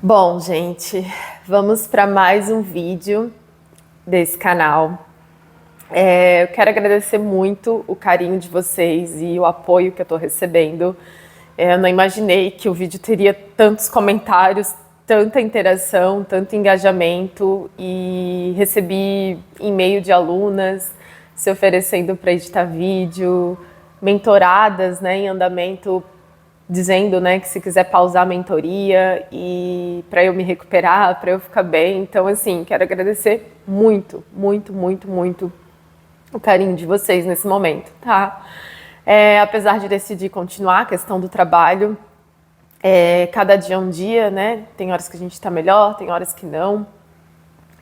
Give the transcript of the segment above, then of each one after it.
Bom, gente, vamos para mais um vídeo desse canal. Eu quero agradecer muito o carinho de vocês e o apoio que eu estou recebendo. Eu não imaginei que o vídeo teria tantos comentários, tanta interação, tanto engajamento, e recebi e-mail de alunas se oferecendo para editar vídeo, mentoradas, né, em andamento, dizendo, né, que se quiser pausar a mentoria e para eu me recuperar, para eu ficar bem. Então, assim, quero agradecer muito, muito, muito, muito o carinho de vocês nesse momento, tá? Apesar de decidir continuar a questão do trabalho, cada dia é um dia, né? Tem horas que a gente está melhor, tem horas que não.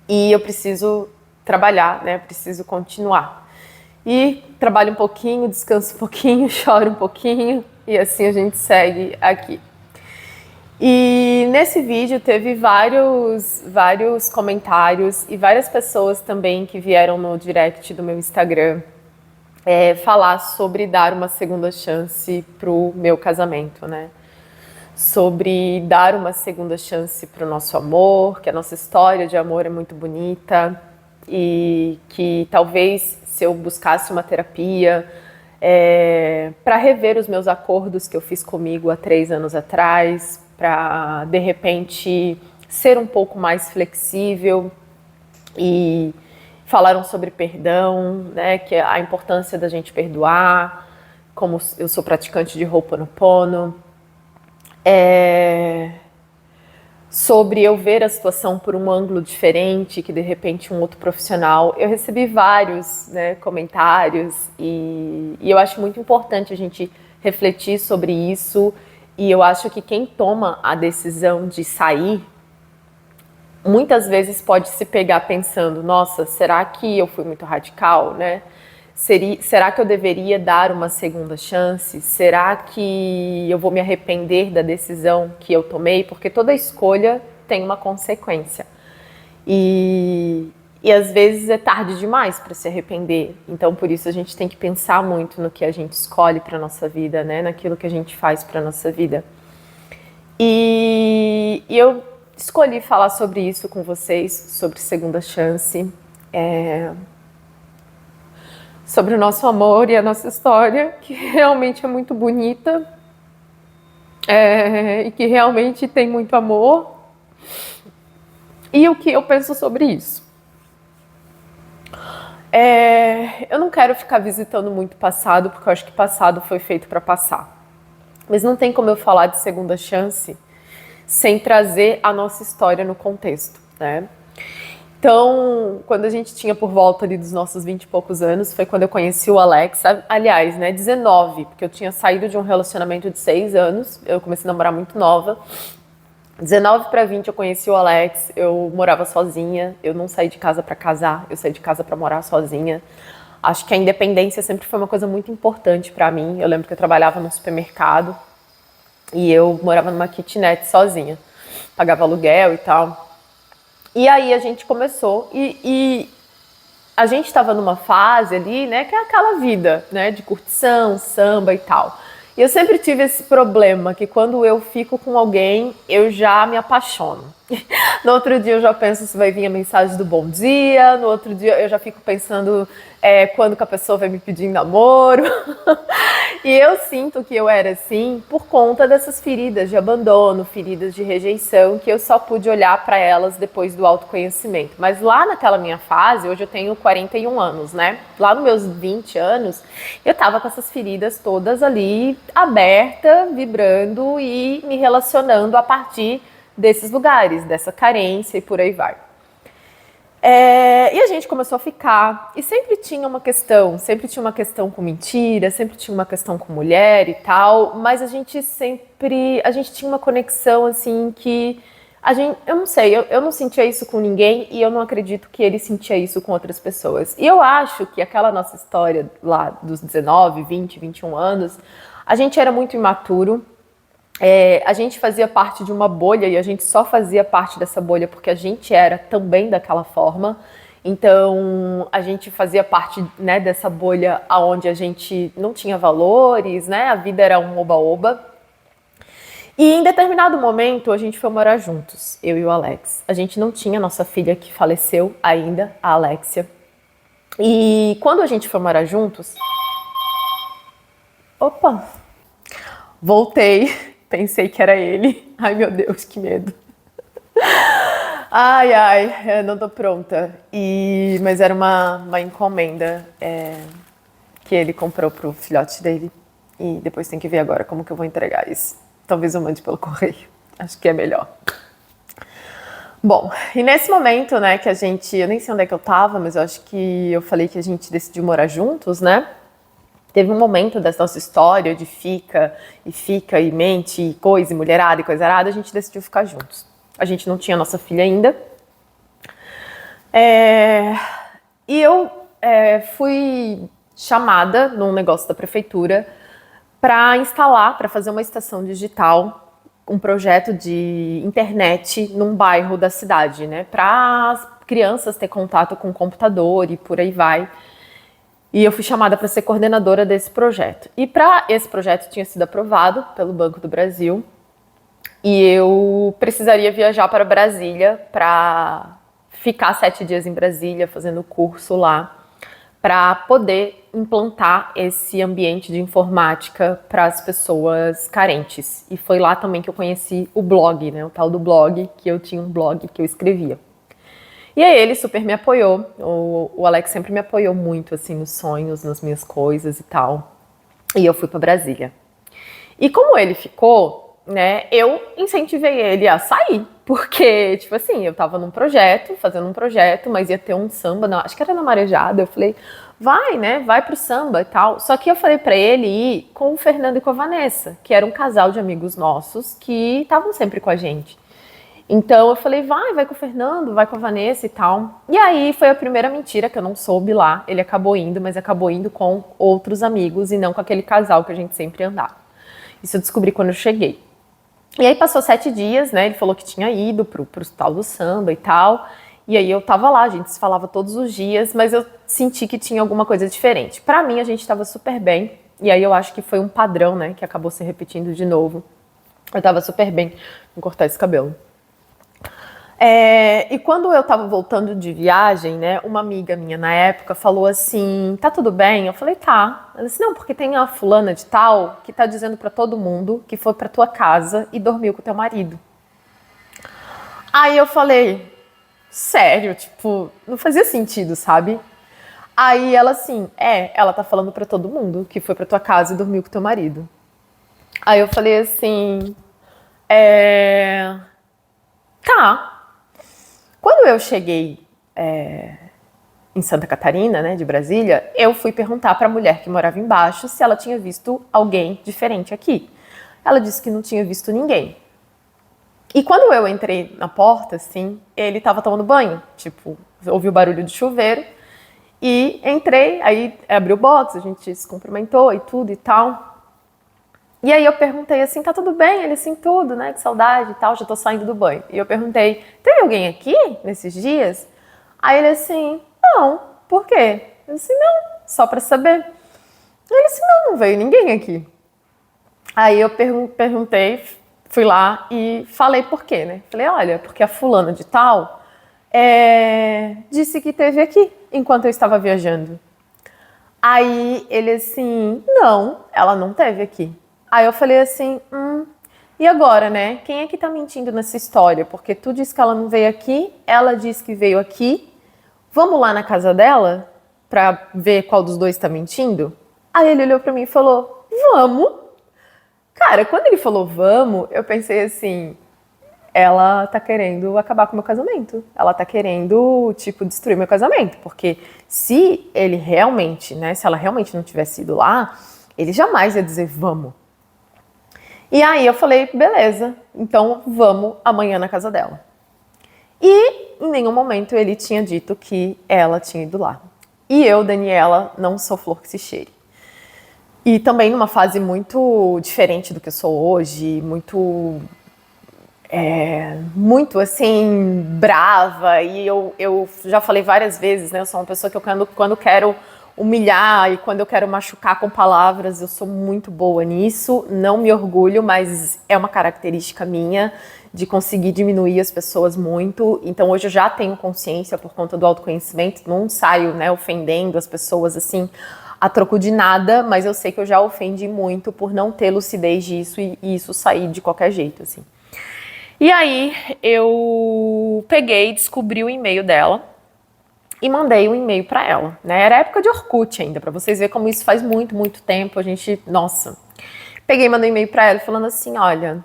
E eu preciso trabalhar, né? Preciso continuar. E trabalho um pouquinho, descanso um pouquinho, choro um pouquinho e assim a gente segue aqui. E nesse vídeo teve vários comentários e várias pessoas também que vieram no direct do meu Instagram falar sobre dar uma segunda chance pro meu casamento, né? Sobre dar uma segunda chance pro nosso amor, que a nossa história de amor é muito bonita e que talvez se eu buscasse uma terapia para rever os meus acordos que eu fiz comigo há 3 anos atrás, para de repente ser um pouco mais flexível, e falaram sobre perdão, né, que é a importância da gente perdoar, como eu sou praticante de Ho'oponopono, sobre eu ver a situação por um ângulo diferente, que de repente um outro profissional. Eu recebi vários, né, comentários e eu acho muito importante a gente refletir sobre isso, e eu acho que quem toma a decisão de sair muitas vezes pode se pegar pensando, nossa, será que eu fui muito radical, né? Será que eu deveria dar uma segunda chance? Será que eu vou me arrepender da decisão que eu tomei? Porque toda escolha tem uma consequência. E às vezes é tarde demais para se arrepender. Então, por isso, a gente tem que pensar muito no que a gente escolhe para a nossa vida, né? Naquilo que a gente faz para a nossa vida. E eu escolhi falar sobre isso com vocês, sobre segunda chance, sobre o nosso amor e a nossa história, que realmente é muito bonita, e que realmente tem muito amor, e o que eu penso sobre isso. Eu não quero ficar visitando muito passado, porque eu acho que passado foi feito para passar. Mas não tem como eu falar de segunda chance sem trazer a nossa história no contexto, né? Então, quando a gente tinha por volta ali dos nossos 20 e poucos anos, foi quando eu conheci o Alex. Aliás, né, 19, porque eu tinha saído de um relacionamento de 6 anos, eu comecei a namorar muito nova. 19 para 20 eu conheci o Alex, eu morava sozinha, eu não saí de casa para casar, eu saí de casa para morar sozinha. Acho que a independência sempre foi uma coisa muito importante para mim. Eu lembro que eu trabalhava no supermercado e eu morava numa kitnet sozinha, pagava aluguel e tal. E aí a gente começou e a gente estava numa fase ali, né, que é aquela vida, né, de curtição, samba e tal. E eu sempre tive esse problema, que quando eu fico com alguém, eu já me apaixono. No outro dia eu já penso se vai vir a mensagem do bom dia, no outro dia eu já fico pensando quando que a pessoa vai me pedir em namoro. E eu sinto que eu era assim por conta dessas feridas de abandono, feridas de rejeição, que eu só pude olhar para elas depois do autoconhecimento. Mas lá naquela minha fase, hoje eu tenho 41 anos, né? Lá nos meus 20 anos, eu tava com essas feridas todas ali, aberta, vibrando e me relacionando a partir desses lugares, dessa carência e por aí vai. E a gente começou a ficar, e sempre tinha uma questão com mentira, sempre tinha uma questão com mulher e tal, mas a gente tinha uma conexão assim que eu não sei, eu não sentia isso com ninguém e eu não acredito que ele sentia isso com outras pessoas. E eu acho que aquela nossa história lá dos 19, 20, 21 anos, a gente era muito imaturo. A gente fazia parte de uma bolha e a gente só fazia parte dessa bolha porque a gente era também daquela forma. Então, a gente fazia parte, né, dessa bolha onde a gente não tinha valores, né? A vida era um oba-oba. E em determinado momento a gente foi morar juntos, eu e o Alex. A gente não tinha nossa filha que faleceu ainda, a Alexia. E quando a gente foi morar juntos. Opa! Voltei, pensei que era ele. Ai meu Deus, que medo. Ai, ai, eu não tô pronta. Mas era uma encomenda que ele comprou pro filhote dele. E depois tem que ver agora como que eu vou entregar isso. Talvez eu mande pelo correio. Acho que é melhor. Bom, e nesse momento, né, que a gente... Eu nem sei onde é que eu tava, mas eu acho que eu falei que a gente decidiu morar juntos, né? Teve um momento dessa nossa história de fica, e mente, e coisa, e mulherada, e coisa arada, a gente decidiu ficar juntos. A gente não tinha nossa filha ainda. E eu fui chamada num negócio da prefeitura para instalar, para fazer uma estação digital, um projeto de internet num bairro da cidade, né? Para as crianças ter contato com o computador e por aí vai. E eu fui chamada para ser coordenadora desse projeto. E para esse projeto tinha sido aprovado pelo Banco do Brasil e eu precisaria viajar para Brasília para ficar 7 dias em Brasília fazendo curso lá para poder implantar esse ambiente de informática para as pessoas carentes. E foi lá também que eu conheci o blog, né? O tal do blog, que eu tinha um blog que eu escrevia. E aí ele super me apoiou, o Alex sempre me apoiou muito, assim, nos sonhos, nas minhas coisas e tal. E eu fui para Brasília. E como ele ficou, né, eu incentivei ele a sair, porque, tipo assim, eu tava num projeto, fazendo um projeto, mas ia ter um samba, acho que era na Marejada, eu falei, vai, né, vai pro samba e tal. Só que eu falei para ele ir com o Fernando e com a Vanessa, que era um casal de amigos nossos que estavam sempre com a gente. Então eu falei, vai com o Fernando, vai com a Vanessa e tal. E aí foi a primeira mentira que eu não soube lá. Ele acabou indo, mas acabou indo com outros amigos e não com aquele casal que a gente sempre andava. Isso eu descobri quando eu cheguei. E aí passou 7 dias, né? Ele falou que tinha ido pro tal do samba e tal. E aí eu tava lá, a gente se falava todos os dias, mas eu senti que tinha alguma coisa diferente. Pra mim, a gente tava super bem. E aí eu acho que foi um padrão, né? Que acabou se repetindo de novo. Eu tava super bem. Vou cortar esse cabelo. E quando eu tava voltando de viagem, né, uma amiga minha na época falou assim, tá tudo bem? Eu falei, tá. Ela disse, não, porque tem a fulana de tal que tá dizendo pra todo mundo que foi pra tua casa e dormiu com teu marido. Aí eu falei, sério, tipo, não fazia sentido, sabe? Aí ela assim, ela tá falando pra todo mundo que foi pra tua casa e dormiu com teu marido. Aí eu falei assim, tá. Quando eu cheguei em Santa Catarina, né, de Brasília, eu fui perguntar para a mulher que morava embaixo se ela tinha visto alguém diferente aqui. Ela disse que não tinha visto ninguém. E quando eu entrei na porta, assim, ele estava tomando banho. Tipo, ouvi o barulho do chuveiro e entrei, aí abriu o box, a gente se cumprimentou e tudo e tal. E aí eu perguntei assim, tá tudo bem? Ele assim, tudo, né? Que saudade e tal, já tô saindo do banho. E eu perguntei, teve alguém aqui nesses dias? Aí ele assim, não, por quê? Eu disse, não, só pra saber. Ele assim, não veio ninguém aqui. Aí eu perguntei, fui lá e falei por quê, né? Falei, olha, porque a fulana de tal disse que teve aqui enquanto eu estava viajando. Aí ele assim, não, ela não teve aqui. Aí eu falei assim, e agora, né? Quem é que tá mentindo nessa história? Porque tu disse que ela não veio aqui, ela disse que veio aqui. Vamos lá na casa dela pra ver qual dos dois tá mentindo? Aí ele olhou pra mim e falou, vamos. Cara, quando ele falou vamos, eu pensei assim, ela tá querendo acabar com o meu casamento. Ela tá querendo, tipo, destruir meu casamento. Porque se ele realmente, né, se ela realmente não tivesse ido lá, ele jamais ia dizer vamos. E aí eu falei, beleza, então vamos amanhã na casa dela. E em nenhum momento ele tinha dito que ela tinha ido lá. E eu, Daniela, não sou flor que se cheire. E também numa fase muito diferente do que eu sou hoje, muito assim, brava. E eu já falei várias vezes, né? Eu sou uma pessoa que quando quero humilhar e quando eu quero machucar com palavras, eu sou muito boa nisso. Não me orgulho, mas é uma característica minha de conseguir diminuir as pessoas muito. Então hoje eu já tenho consciência por conta do autoconhecimento, não saio, né, ofendendo as pessoas assim a troco de nada, mas eu sei que eu já ofendi muito por não ter lucidez disso e isso sair de qualquer jeito, assim. E aí eu peguei, descobri o e-mail dela e mandei um e-mail para ela, né? Era época de Orkut ainda, para vocês verem como isso faz muito, muito tempo. A gente, nossa. Peguei, mandei um e-mail para ela falando assim, olha,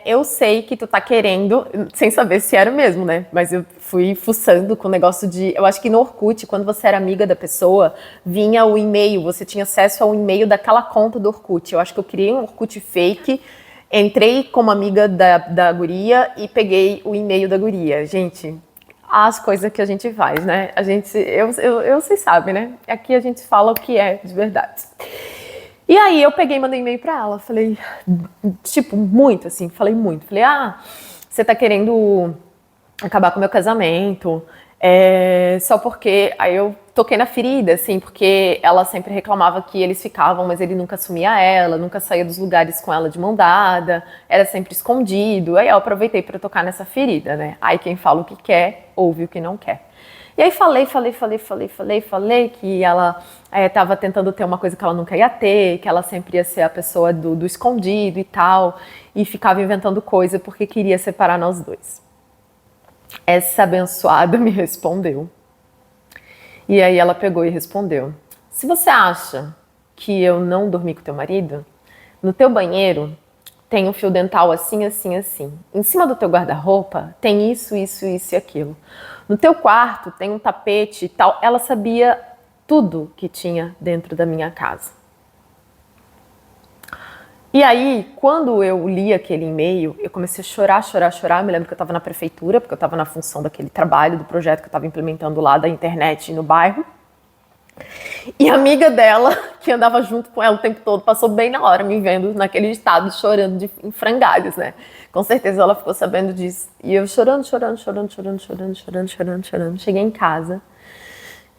eu sei que tu tá querendo, sem saber se era mesmo, né? Mas eu fui fuçando com o negócio de, eu acho que no Orkut, quando você era amiga da pessoa, vinha o e-mail, você tinha acesso ao e-mail daquela conta do Orkut. Eu acho que eu criei um Orkut fake, entrei como amiga da guria e peguei o e-mail da guria. Gente, as coisas que a gente faz, né? A gente, vocês sabem, né? Aqui a gente fala o que é de verdade. E aí eu peguei e mandei e-mail pra ela, falei, tipo, muito assim, falei muito. Falei, você tá querendo acabar com o meu casamento, só porque... Aí eu toquei na ferida, assim, porque ela sempre reclamava que eles ficavam, mas ele nunca assumia ela, nunca saía dos lugares com ela de mão dada, era sempre escondido. Aí eu aproveitei pra tocar nessa ferida, né? Aí quem fala o que quer, ouve o que não quer. E aí falei que ela estava tentando ter uma coisa que ela nunca ia ter, que ela sempre ia ser a pessoa do escondido e tal, e ficava inventando coisa porque queria separar nós dois. Essa abençoada me respondeu. E aí ela pegou e respondeu: se você acha que eu não dormi com teu marido, no teu banheiro tem um fio dental assim, assim, assim. Em cima do teu guarda-roupa tem isso, isso, isso e aquilo. No teu quarto tem um tapete e tal. Ela sabia tudo que tinha dentro da minha casa. E aí, quando eu li aquele e-mail, eu comecei a chorar. Eu me lembro que eu estava na prefeitura, porque eu estava na função daquele trabalho, do projeto que eu estava implementando lá da internet no bairro. E a amiga dela, que andava junto com ela o tempo todo, passou bem na hora me vendo naquele estado, chorando em frangalhos, né? Com certeza ela ficou sabendo disso. E eu chorando. Cheguei em casa,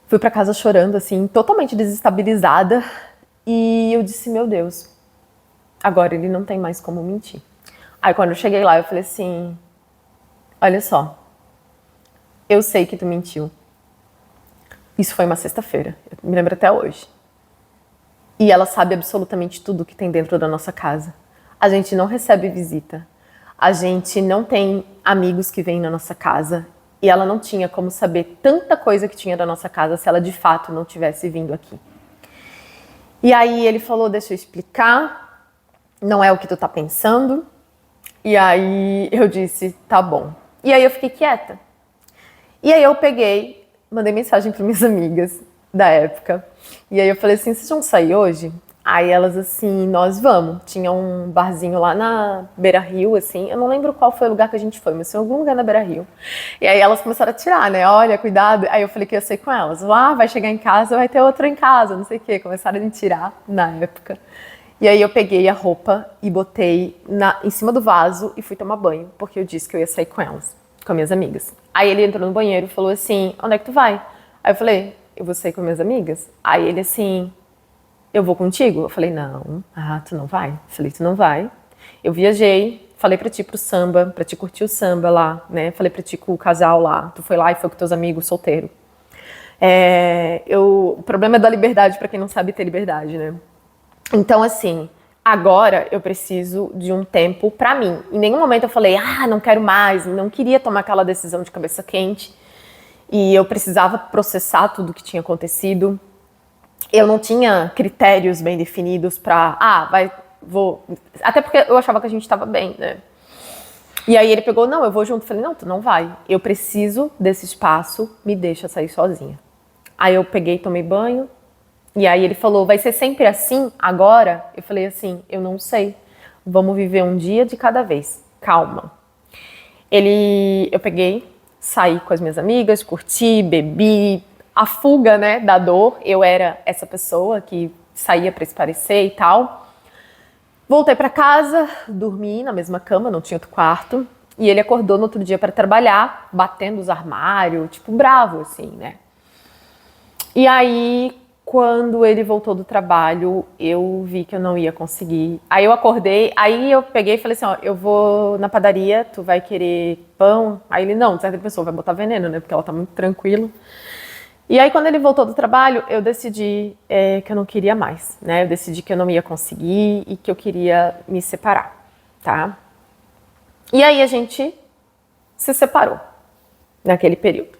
fui pra casa chorando, assim, totalmente desestabilizada. E eu disse, meu Deus, agora ele não tem mais como mentir. Aí quando eu cheguei lá, eu falei assim, olha só, eu sei que tu mentiu. Isso foi uma sexta-feira, eu me lembro até hoje. E ela sabe absolutamente tudo que tem dentro da nossa casa. A gente não recebe visita. A gente não tem amigos que vêm na nossa casa. E ela não tinha como saber tanta coisa que tinha da nossa casa se ela de fato não tivesse vindo aqui. E aí ele falou, deixa eu explicar, não é o que tu tá pensando. E aí eu disse, tá bom. E aí eu fiquei quieta. E aí eu peguei, mandei mensagem para minhas amigas da época. E aí eu falei assim, vocês vão sair hoje? Aí elas assim, nós vamos. Tinha um barzinho lá na Beira Rio, assim. Eu não lembro qual foi o lugar que a gente foi, mas foi em algum lugar na Beira Rio. E aí elas começaram a tirar, né? Olha, cuidado. Aí eu falei que ia sair com elas. Vai chegar em casa, vai ter outra em casa, não sei o quê. Começaram a me tirar na época. E aí eu peguei a roupa e botei em cima do vaso e fui tomar banho, porque eu disse que eu ia sair com elas, com minhas amigas. Aí ele entrou no banheiro e falou assim, onde é que tu vai? Aí eu falei, eu vou sair com minhas amigas. Aí ele assim, eu vou contigo? Eu falei, não. Tu não vai? Eu falei, tu não vai. Eu viajei, falei pra ti pro samba, pra ti curtir o samba lá, né? Falei pra ti com o casal lá, tu foi lá e foi com teus amigos solteiro. O problema é da liberdade pra quem não sabe ter liberdade, né? Então, assim, agora eu preciso de um tempo pra mim. Em nenhum momento eu falei, não quero mais, não queria tomar aquela decisão de cabeça quente. E eu precisava processar tudo o que tinha acontecido. Eu não tinha critérios bem definidos pra, vou... Até porque eu achava que a gente tava bem, né? E aí ele pegou, não, eu vou junto. Eu falei, não, tu não vai. Eu preciso desse espaço, me deixa sair sozinha. Aí eu peguei, tomei banho. E aí ele falou, vai ser sempre assim agora? Eu falei assim, eu não sei. Vamos viver um dia de cada vez. Calma. Eu peguei, saí com as minhas amigas, curti, bebi. A fuga, né, da dor. Eu era essa pessoa que saía pra esparecer e tal. Voltei pra casa, dormi na mesma cama, não tinha outro quarto. E ele acordou no outro dia pra trabalhar, batendo os armários, tipo, bravo, assim, né? E aí, quando ele voltou do trabalho, eu vi que eu não ia conseguir. Aí eu acordei, aí eu peguei e falei assim, ó, eu vou na padaria, tu vai querer pão? Aí ele, não, certa pessoa vai botar veneno, né, porque ela tá muito tranquila. E aí, quando ele voltou do trabalho, eu decidi que eu não queria mais, né? Eu decidi que eu não ia conseguir e que eu queria me separar, tá? E aí a gente se separou naquele período.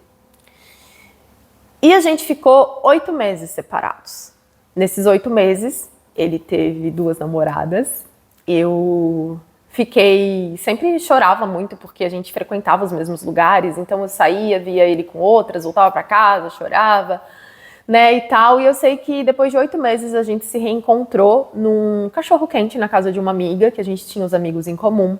E a gente ficou 8 meses separados. Nesses 8 meses, ele teve 2 namoradas. Eu sempre chorava muito porque a gente frequentava os mesmos lugares. Então eu saía, via ele com outras, voltava para casa, chorava, né, e tal. E eu sei que depois de 8 meses a gente se reencontrou num cachorro-quente na casa de uma amiga, que a gente tinha os amigos em comum.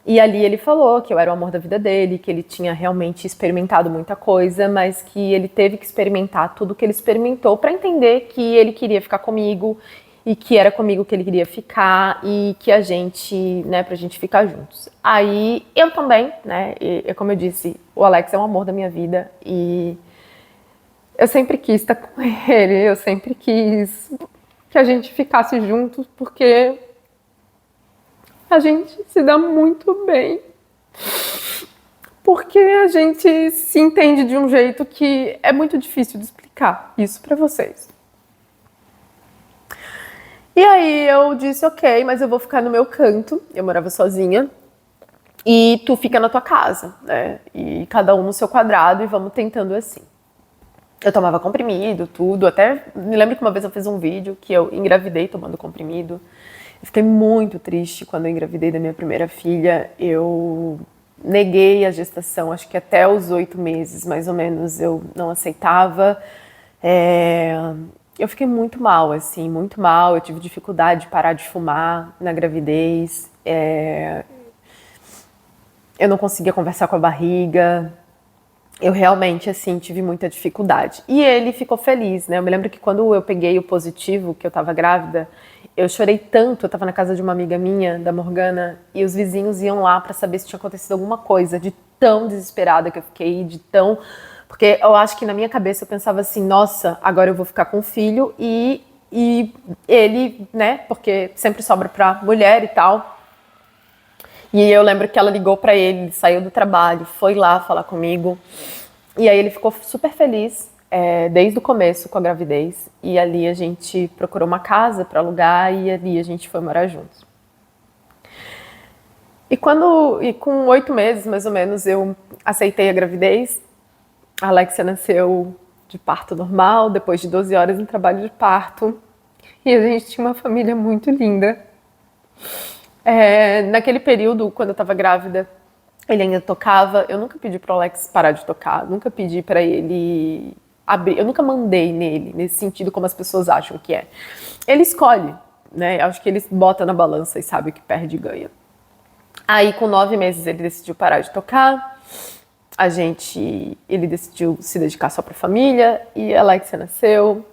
E ali ele falou que eu era o amor da vida dele, que ele tinha realmente experimentado muita coisa, mas que ele teve que experimentar tudo que ele experimentou para entender que ele queria ficar comigo e que era comigo que ele queria ficar e que a gente, né, pra gente ficar juntos. Aí eu também, né, e como eu disse, o Alex é o amor da minha vida e eu sempre quis estar com ele, eu sempre quis que a gente ficasse juntos porque a gente se dá muito bem. Porque a gente se entende de um jeito que é muito difícil de explicar isso pra vocês. E aí eu disse, ok, mas eu vou ficar no meu canto. Eu morava sozinha. E tu fica na tua casa, né? E cada um no seu quadrado e vamos tentando assim. Eu tomava comprimido, tudo. Até me lembro que uma vez eu fiz um vídeo que eu engravidei tomando comprimido. Eu fiquei muito triste quando eu engravidei da minha primeira filha. Eu neguei a gestação, acho que até os 8 meses, mais ou menos, eu não aceitava. Eu fiquei muito mal, assim, muito mal. Eu tive dificuldade de parar de fumar na gravidez. Eu não conseguia conversar com a barriga. Eu realmente, assim, tive muita dificuldade. E ele ficou feliz, né? Eu me lembro que quando eu peguei o positivo, que eu tava grávida, eu chorei tanto. Eu tava na casa de uma amiga minha, da Morgana, e os vizinhos iam lá pra saber se tinha acontecido alguma coisa, de tão desesperada que eu fiquei, de tão... Porque eu acho que na minha cabeça eu pensava assim, nossa, agora eu vou ficar com o filho e ele, né? Porque sempre sobra pra mulher e tal. E eu lembro que ela ligou pra ele, ele saiu do trabalho, foi lá falar comigo. E aí ele ficou super feliz, desde o começo com a gravidez. E ali a gente procurou uma casa pra alugar e ali a gente foi morar juntos. E com 8 meses, mais ou menos, eu aceitei a gravidez. A Alexia nasceu de parto normal, depois de 12 horas em trabalho de parto. E a gente tinha uma família muito linda. Naquele período, quando eu tava grávida, ele ainda tocava. Eu nunca pedi pro Alex parar de tocar, nunca pedi pra ele abrir, eu nunca mandei nele, nesse sentido como as pessoas acham que é. Ele escolhe, né? Acho que ele bota na balança e sabe o que perde e ganha. Aí, com 9 meses, ele decidiu parar de tocar. Ele decidiu se dedicar só pra família e a Alexia nasceu.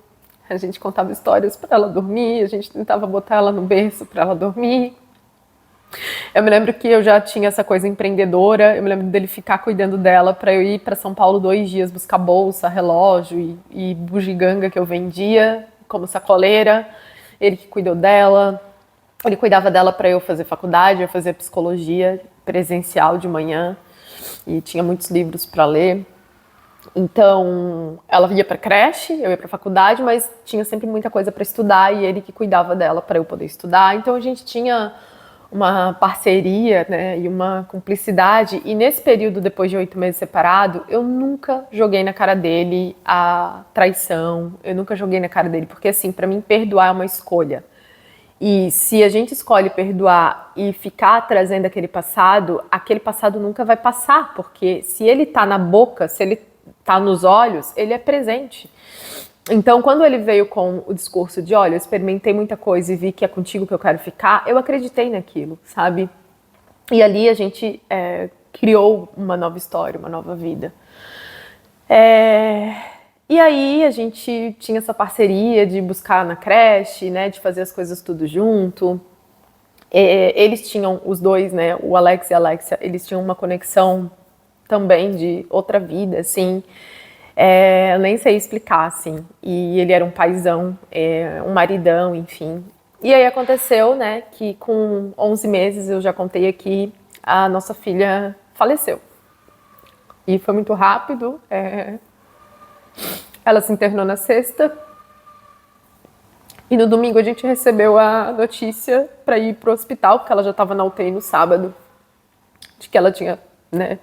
A gente contava histórias pra ela dormir, a gente tentava botar ela no berço pra ela dormir. Eu me lembro que eu já tinha essa coisa empreendedora, eu me lembro dele ficar cuidando dela para eu ir para São Paulo 2 dias buscar bolsa, relógio e bugiganga que eu vendia como sacoleira. Ele que cuidou dela, ele cuidava dela para eu fazer faculdade, eu fazia psicologia presencial de manhã e tinha muitos livros para ler. Então, ela ia para creche, eu ia para faculdade, mas tinha sempre muita coisa para estudar e ele que cuidava dela para eu poder estudar. Então a gente tinha uma parceria, né, e uma cumplicidade. E nesse período, depois de 8 meses separado, eu nunca joguei na cara dele a traição. Eu nunca joguei na cara dele, porque assim, pra mim, perdoar é uma escolha. E se a gente escolhe perdoar e ficar trazendo aquele passado nunca vai passar, porque se ele tá na boca, se ele tá nos olhos, ele é presente. Então, quando ele veio com o discurso de, olha, eu experimentei muita coisa e vi que é contigo que eu quero ficar, eu acreditei naquilo, sabe? E ali a gente criou uma nova história, uma nova vida. E aí a gente tinha essa parceria de buscar na creche, né, de fazer as coisas tudo junto. Eles tinham, os dois, né, o Alex e a Alexia, eles tinham uma conexão também de outra vida, assim. Eu nem sei explicar, assim. E ele era um paizão, um maridão, enfim. E aí aconteceu, né, que com 11 meses, eu já contei aqui, a nossa filha faleceu. E foi muito rápido. Ela se internou na sexta. E no domingo a gente recebeu a notícia para ir pro hospital, porque ela já estava na UTI no sábado, de que ela tinha, né?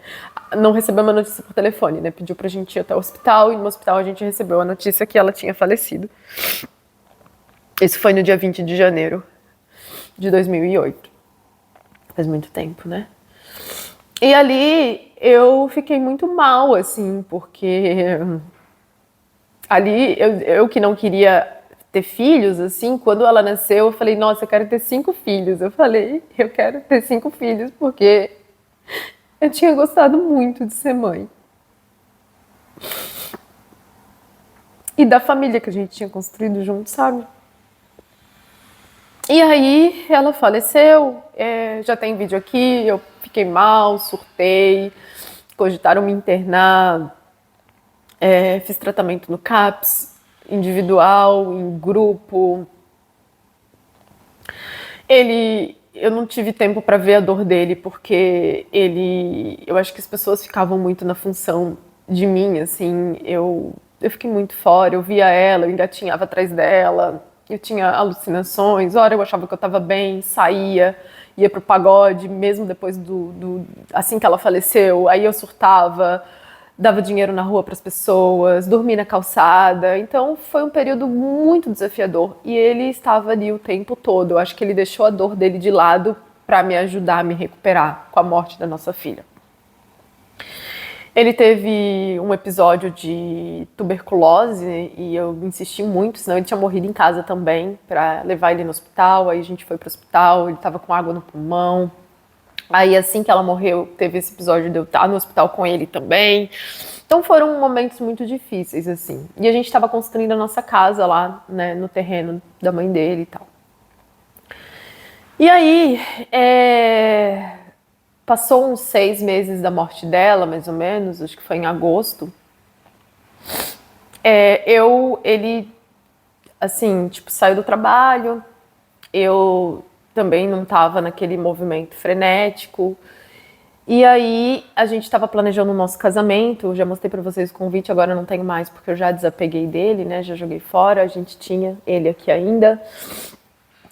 Não recebeu uma notícia por telefone, né? Pediu pra gente ir até o hospital e no hospital a gente recebeu a notícia que ela tinha falecido. Isso foi no dia 20 de janeiro de 2008. Faz muito tempo, né? E ali eu fiquei muito mal, assim, porque ali eu que não queria ter filhos, assim, quando ela nasceu, eu falei, nossa, eu quero ter 5 filhos. Eu falei, eu quero ter 5 filhos porque eu tinha gostado muito de ser mãe. E da família que a gente tinha construído junto, sabe? E aí ela faleceu, já tem vídeo aqui, eu fiquei mal, surtei, cogitaram me internar, fiz tratamento no CAPS, individual, em grupo. Eu não tive tempo para ver a dor dele, porque eu acho que as pessoas ficavam muito na função de mim, assim, eu fiquei muito fora, eu via ela, eu engatinhava atrás dela, eu tinha alucinações, hora eu achava que eu estava bem, saía, ia pro pagode, mesmo depois assim que ela faleceu, aí eu surtava, dava dinheiro na rua para as pessoas, dormi na calçada. Então foi um período muito desafiador e ele estava ali o tempo todo. Eu acho que ele deixou a dor dele de lado para me ajudar a me recuperar com a morte da nossa filha. Ele teve um episódio de tuberculose e eu insisti muito, senão ele tinha morrido em casa também, para levar ele no hospital. Aí a gente foi pro hospital, ele estava com água no pulmão. Aí assim que ela morreu, teve esse episódio de eu estar no hospital com ele também. Então foram momentos muito difíceis, assim. E a gente estava construindo a nossa casa lá, né, no terreno da mãe dele e tal. E aí, passou uns 6 meses da morte dela, mais ou menos, acho que foi em agosto. Ele, assim, tipo, saiu do trabalho, eu também não estava naquele movimento frenético. E aí a gente estava planejando o nosso casamento, eu já mostrei para vocês o convite, agora não tenho mais porque eu já desapeguei dele, né? Já joguei fora, a gente tinha ele aqui ainda.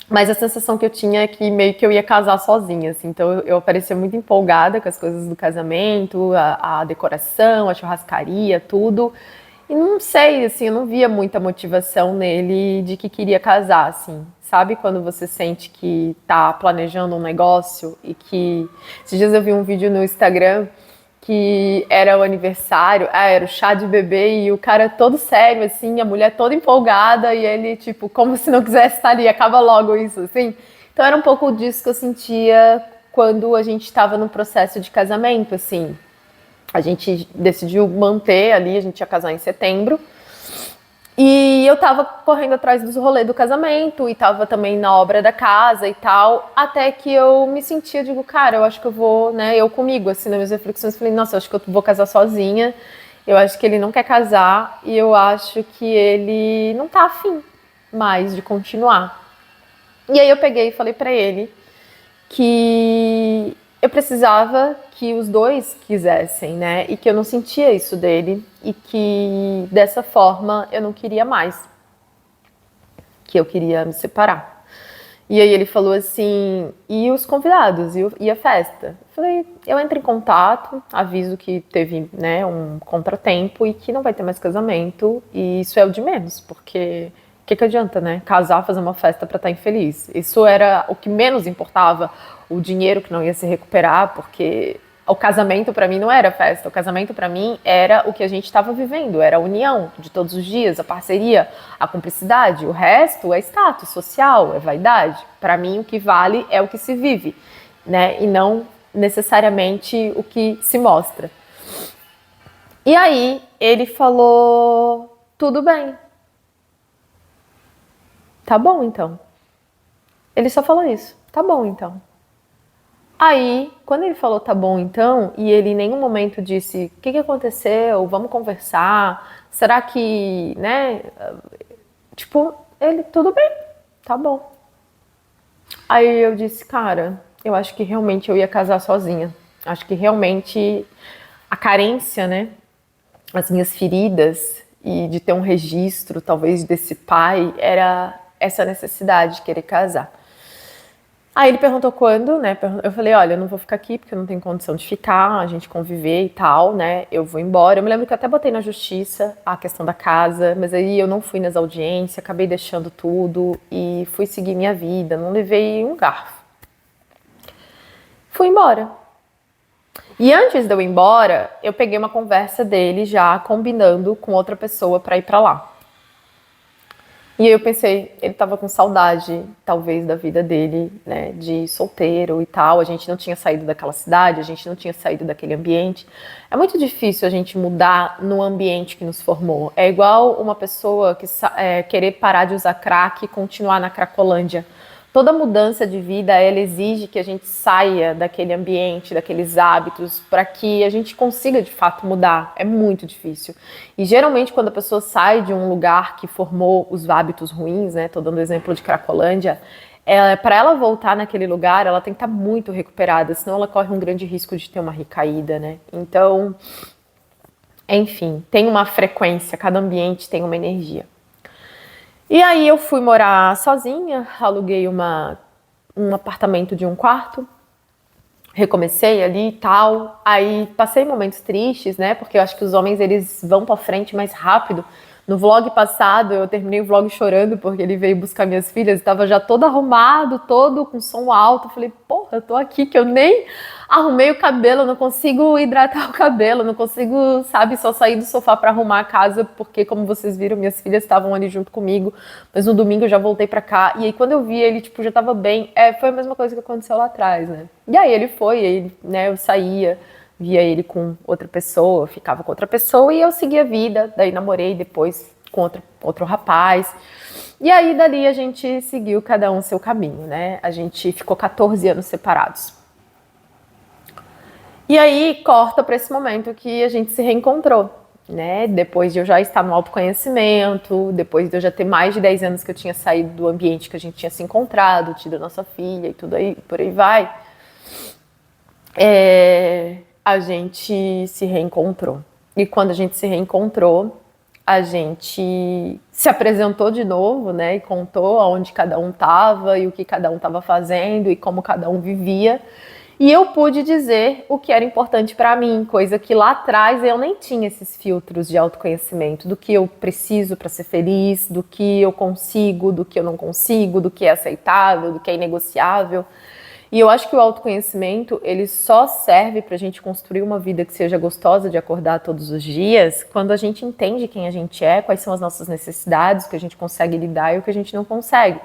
Mas a sensação que eu tinha é que meio que eu ia casar sozinha, assim. Então eu aparecia muito empolgada com as coisas do casamento, a decoração, a churrascaria, tudo. E não sei, assim, eu não via muita motivação nele de que queria casar, assim. Sabe quando você sente que tá planejando um negócio e que... Esses dias eu vi um vídeo no Instagram que era o aniversário, era o chá de bebê e o cara todo sério, assim, a mulher toda empolgada e ele, tipo, como se não quisesse estar ali, acaba logo isso, assim. Então era um pouco disso que eu sentia quando a gente estava no processo de casamento, assim. A gente decidiu manter ali, a gente ia casar em setembro. E eu tava correndo atrás dos rolês do casamento e tava também na obra da casa e tal, até que eu me sentia, digo, cara, eu acho que eu vou, né, eu comigo, assim, nas minhas reflexões, falei, nossa, eu acho que eu vou casar sozinha, eu acho que ele não quer casar e eu acho que ele não tá afim mais de continuar. E aí eu peguei e falei pra ele que eu precisava que os dois quisessem, né? E que eu não sentia isso dele e que dessa forma eu não queria mais, que eu queria me separar. E aí ele falou assim, e os convidados, e a festa? Eu falei, eu entro em contato, aviso que teve, né, um contratempo e que não vai ter mais casamento, e isso é o de menos, porque o que adianta, né? Casar, fazer uma festa para estar infeliz. Isso era o que menos importava, o dinheiro que não ia se recuperar, porque o casamento para mim não era festa, o casamento para mim era o que a gente estava vivendo, era a união de todos os dias, a parceria, a cumplicidade. O resto é status social, é vaidade. Para mim o que vale é o que se vive, né? E não necessariamente o que se mostra. E aí ele falou, tudo bem. Tá bom, então. Ele só falou isso. Tá bom, então. Aí, quando ele falou tá bom então, e ele em nenhum momento disse o que aconteceu, vamos conversar, será que, né, tipo, ele, tudo bem, tá bom. Aí eu disse, cara, eu acho que realmente eu ia casar sozinha. Acho que realmente a carência, né, as minhas feridas e de ter um registro, talvez, desse pai, era essa necessidade de querer casar. Aí ele perguntou quando, né? Eu falei, olha, eu não vou ficar aqui porque eu não tenho condição de ficar, a gente conviver e tal, né? Eu vou embora. Eu me lembro que eu até botei na justiça a questão da casa, mas aí eu não fui nas audiências, acabei deixando tudo e fui seguir minha vida, não levei um garfo. Fui embora. E antes de eu ir embora, eu peguei uma conversa dele já combinando com outra pessoa para ir para lá. E aí eu pensei, ele tava com saudade, talvez, da vida dele, né, de solteiro e tal. A gente não tinha saído daquela cidade, a gente não tinha saído daquele ambiente. É muito difícil a gente mudar no ambiente que nos formou. É igual uma pessoa que querer parar de usar crack e continuar na cracolândia. Toda mudança de vida, ela exige que a gente saia daquele ambiente, daqueles hábitos, para que a gente consiga de fato mudar. É muito difícil. E geralmente quando a pessoa sai de um lugar que formou os hábitos ruins, né? Tô dando o exemplo de Cracolândia, para ela voltar naquele lugar, ela tem que estar muito recuperada, senão ela corre um grande risco de ter uma recaída, né? Então, enfim, tem uma frequência, cada ambiente tem uma energia. E aí eu fui morar sozinha, aluguei um apartamento de um quarto, recomecei ali e tal. Aí passei momentos tristes, né? Porque eu acho que os homens eles vão pra frente mais rápido. No vlog passado eu terminei o vlog chorando porque ele veio buscar minhas filhas, estava já todo arrumado, todo com som alto. Eu falei, porra, eu tô aqui que eu nem arrumei o cabelo, não consigo hidratar o cabelo, não consigo, sabe, só sair do sofá para arrumar a casa, porque como vocês viram, minhas filhas estavam ali junto comigo, mas no domingo eu já voltei para cá, e aí quando eu vi ele, tipo, já tava bem, foi a mesma coisa que aconteceu lá atrás, né? E aí ele foi, aí, né, eu saía, via ele com outra pessoa, ficava com outra pessoa, e eu seguia a vida, daí namorei depois com outro rapaz, e aí dali a gente seguiu cada um seu caminho, né? A gente ficou 14 anos separados. E aí corta para esse momento que a gente se reencontrou, né? Depois de eu já estar no autoconhecimento, depois de eu já ter mais de 10 anos que eu tinha saído do ambiente que a gente tinha se encontrado, tido a nossa filha e tudo aí, por aí vai, a gente se reencontrou. E quando a gente se reencontrou, a gente se apresentou de novo, né? E contou aonde cada um estava e o que cada um estava fazendo e como cada um vivia. E eu pude dizer o que era importante para mim, coisa que lá atrás eu nem tinha esses filtros de autoconhecimento, do que eu preciso para ser feliz, do que eu consigo, do que eu não consigo, do que é aceitável, do que é inegociável. E eu acho que o autoconhecimento, ele só serve para a gente construir uma vida que seja gostosa de acordar todos os dias, quando a gente entende quem a gente é, quais são as nossas necessidades, o que a gente consegue lidar e o que a gente não consegue.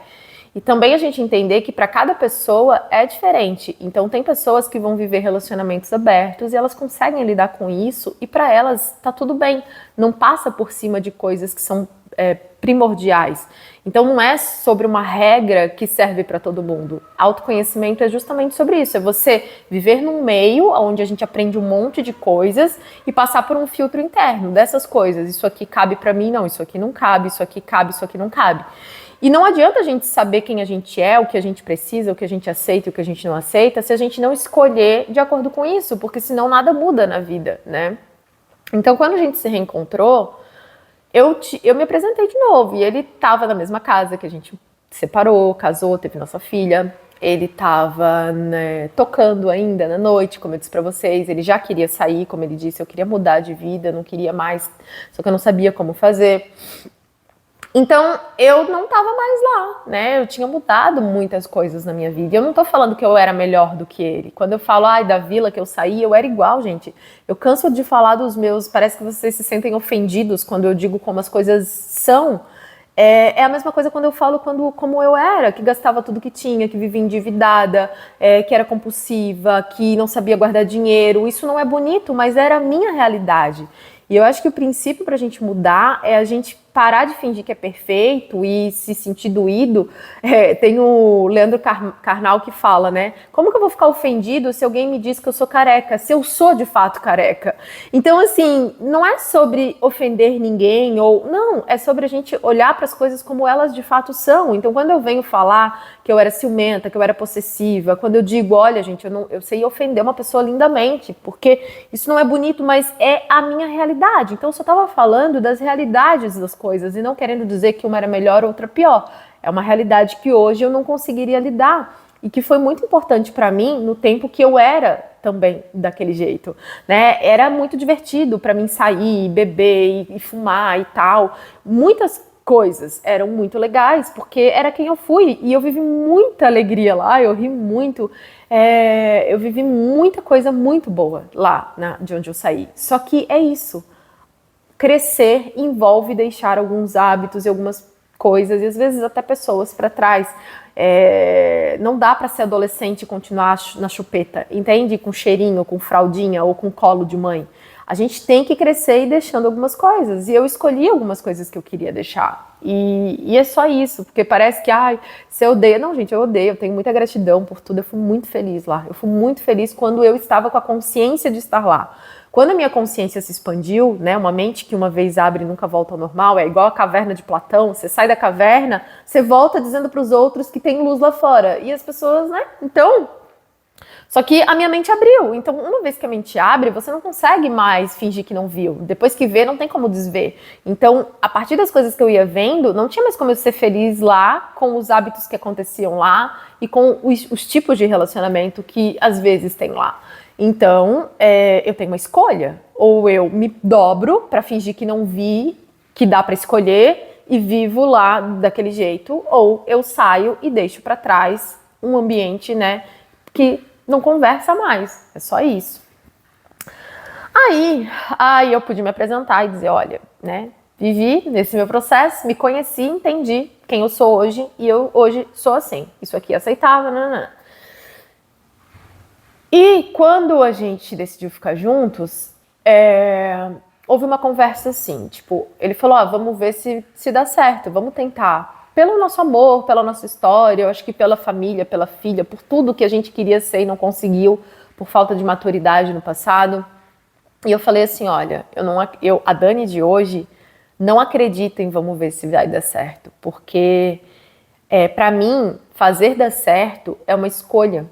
E também a gente entender que para cada pessoa é diferente. Então tem pessoas que vão viver relacionamentos abertos e elas conseguem lidar com isso e para elas tá tudo bem. Não passa por cima de coisas que são primordiais. Então não é sobre uma regra que serve para todo mundo. Autoconhecimento é justamente sobre isso. É você viver num meio onde a gente aprende um monte de coisas e passar por um filtro interno dessas coisas. Isso aqui cabe para mim, não. Isso aqui não cabe. Isso aqui cabe, isso aqui não cabe. E não adianta a gente saber quem a gente é, o que a gente precisa, o que a gente aceita e o que a gente não aceita, se a gente não escolher de acordo com isso, porque senão nada muda na vida, né? Então, quando a gente se reencontrou, eu me apresentei de novo, e ele estava na mesma casa que a gente separou, casou, teve nossa filha. Ele estava, né, tocando ainda na noite, como eu disse para vocês. Ele já queria sair, como ele disse, eu queria mudar de vida, não queria mais, só que eu não sabia como fazer. Então, eu não estava mais lá, né? Eu tinha mudado muitas coisas na minha vida. Eu não tô falando que eu era melhor do que ele. Quando eu falo, da vila que eu saí, eu era igual, gente. Eu canso de falar dos meus... Parece que vocês se sentem ofendidos quando eu digo como as coisas são. É a mesma coisa quando eu falo como eu era, que gastava tudo que tinha, que vivia endividada, que era compulsiva, que não sabia guardar dinheiro. Isso não é bonito, mas era a minha realidade. E eu acho que o princípio para a gente mudar é a gente parar de fingir que é perfeito e se sentir doído. Tem o Leandro Carnal que fala, né? Como que eu vou ficar ofendido se alguém me diz que eu sou careca, se eu sou de fato careca? Então, assim, não é sobre ofender ninguém, ou não, é sobre a gente olhar para as coisas como elas de fato são. Então, quando eu venho falar que eu era ciumenta, que eu era possessiva, quando eu digo, olha, gente, eu sei ofender uma pessoa lindamente, porque isso não é bonito, mas é a minha realidade. Então, eu só estava falando das realidades das coisas e não querendo dizer que uma era melhor ou outra pior. É uma realidade que hoje eu não conseguiria lidar e que foi muito importante para mim no tempo que eu era também daquele jeito, né? Era muito divertido para mim sair, beber e fumar e tal. Muitas coisas eram muito legais, porque era quem eu fui, e eu vivi muita alegria lá, eu ri muito, eu vivi muita coisa muito boa lá de onde eu saí. Só que é isso, crescer envolve deixar alguns hábitos e algumas coisas, e às vezes até pessoas para trás. Não dá para ser adolescente e continuar na chupeta, entende? Com cheirinho, com fraldinha ou com colo de mãe. A gente tem que crescer e deixando algumas coisas. E eu escolhi algumas coisas que eu queria deixar. E é só isso, porque parece que, você odeia. Não, gente, eu odeio, eu tenho muita gratidão por tudo. Eu fui muito feliz lá. Eu fui muito feliz quando eu estava com a consciência de estar lá. Quando a minha consciência se expandiu, né, uma mente que uma vez abre e nunca volta ao normal, é igual a caverna de Platão, você sai da caverna, você volta dizendo para os outros que tem luz lá fora. E as pessoas, né, então... Só que a minha mente abriu, então uma vez que a mente abre, você não consegue mais fingir que não viu. Depois que vê, não tem como desver. Então, a partir das coisas que eu ia vendo, não tinha mais como eu ser feliz lá, com os hábitos que aconteciam lá e com os tipos de relacionamento que às vezes tem lá. Então, eu tenho uma escolha. Ou eu me dobro para fingir que não vi, que dá para escolher e vivo lá daquele jeito, ou eu saio e deixo para trás um ambiente, né, que não conversa mais, é só isso. Aí eu pude me apresentar e dizer, olha, né, vivi nesse meu processo, me conheci, entendi quem eu sou hoje e eu hoje sou assim. Isso aqui é aceitável, não. E quando a gente decidiu ficar juntos, houve uma conversa assim, tipo, ele falou, vamos ver se dá certo, vamos tentar. Pelo nosso amor, pela nossa história, eu acho que pela família, pela filha, por tudo que a gente queria ser e não conseguiu, por falta de maturidade no passado. E eu falei assim, olha, a Dani de hoje não acredita em vamos ver se vai dar certo, porque para mim, fazer dar certo é uma escolha.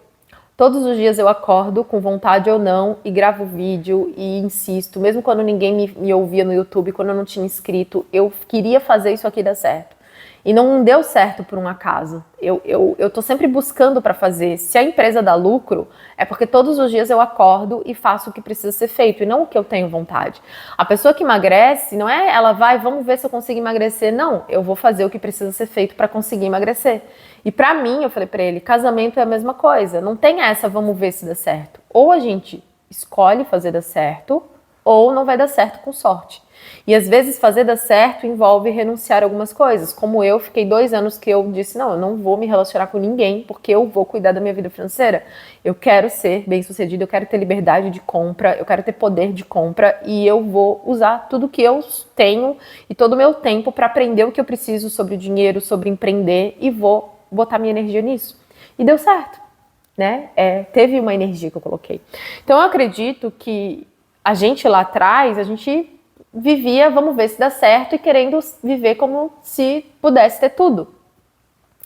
Todos os dias eu acordo com vontade ou não e gravo vídeo e insisto, mesmo quando ninguém me ouvia no YouTube, quando eu não tinha inscrito, eu queria fazer isso aqui dar certo. E não deu certo por um acaso. Eu tô sempre buscando para fazer. Se a empresa dá lucro, é porque todos os dias eu acordo e faço o que precisa ser feito e não o que eu tenho vontade. A pessoa que emagrece, não é ela vai, vamos ver se eu consigo emagrecer. Não, eu vou fazer o que precisa ser feito para conseguir emagrecer. E para mim, eu falei para ele, casamento é a mesma coisa. Não tem essa, vamos ver se dá certo. Ou a gente escolhe fazer dar certo, ou não vai dar certo com sorte. E às vezes fazer dar certo envolve renunciar a algumas coisas. Como eu, fiquei 2 anos que eu disse, não, eu não vou me relacionar com ninguém, porque eu vou cuidar da minha vida financeira. Eu quero ser bem-sucedido, eu quero ter liberdade de compra, eu quero ter poder de compra e eu vou usar tudo que eu tenho e todo o meu tempo para aprender o que eu preciso sobre o dinheiro, sobre empreender e vou botar minha energia nisso. E deu certo, né? Teve uma energia que eu coloquei. Então eu acredito que a gente lá atrás, a gente vivia, vamos ver se dá certo, e querendo viver como se pudesse ter tudo.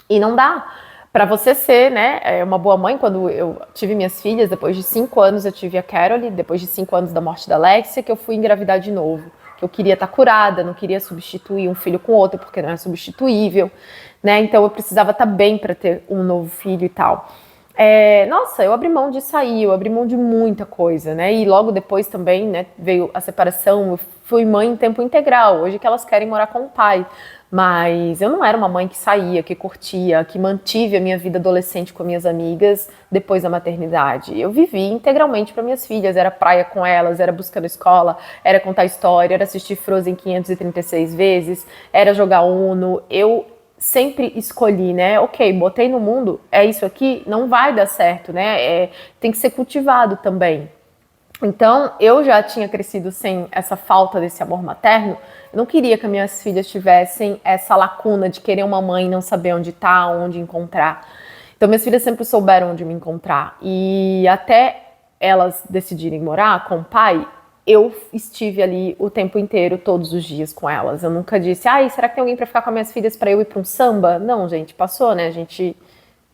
E não dá. Para você ser, né, uma boa mãe, quando eu tive minhas filhas, depois de 5 anos eu tive a Carole, depois de 5 anos da morte da Alexia, que eu fui engravidar de novo. Que eu queria estar curada, não queria substituir um filho com outro, porque não é substituível, né? Então eu precisava estar bem para ter um novo filho e tal. Nossa, eu abri mão de sair, eu abri mão de muita coisa, né? E logo depois também, né, veio a separação, eu fui mãe em tempo integral, hoje que elas querem morar com o pai. Mas eu não era uma mãe que saía, que curtia, que mantive a minha vida adolescente com minhas amigas depois da maternidade. Eu vivi integralmente para minhas filhas, era praia com elas, era buscando escola, era contar história, era assistir Frozen 536 vezes, era jogar Uno. Eu sempre escolhi, né? Ok, botei no mundo, é isso aqui, não vai dar certo, né? Tem que ser cultivado também. Então, eu já tinha crescido sem essa falta desse amor materno. Eu não queria que as minhas filhas tivessem essa lacuna de querer uma mãe e não saber onde tá, onde encontrar. Então, minhas filhas sempre souberam onde me encontrar. E até elas decidirem morar com o pai, eu estive ali o tempo inteiro, todos os dias com elas. Eu nunca disse, ai, será que tem alguém pra ficar com as minhas filhas pra eu ir pra um samba? Não, gente, passou, né? A gente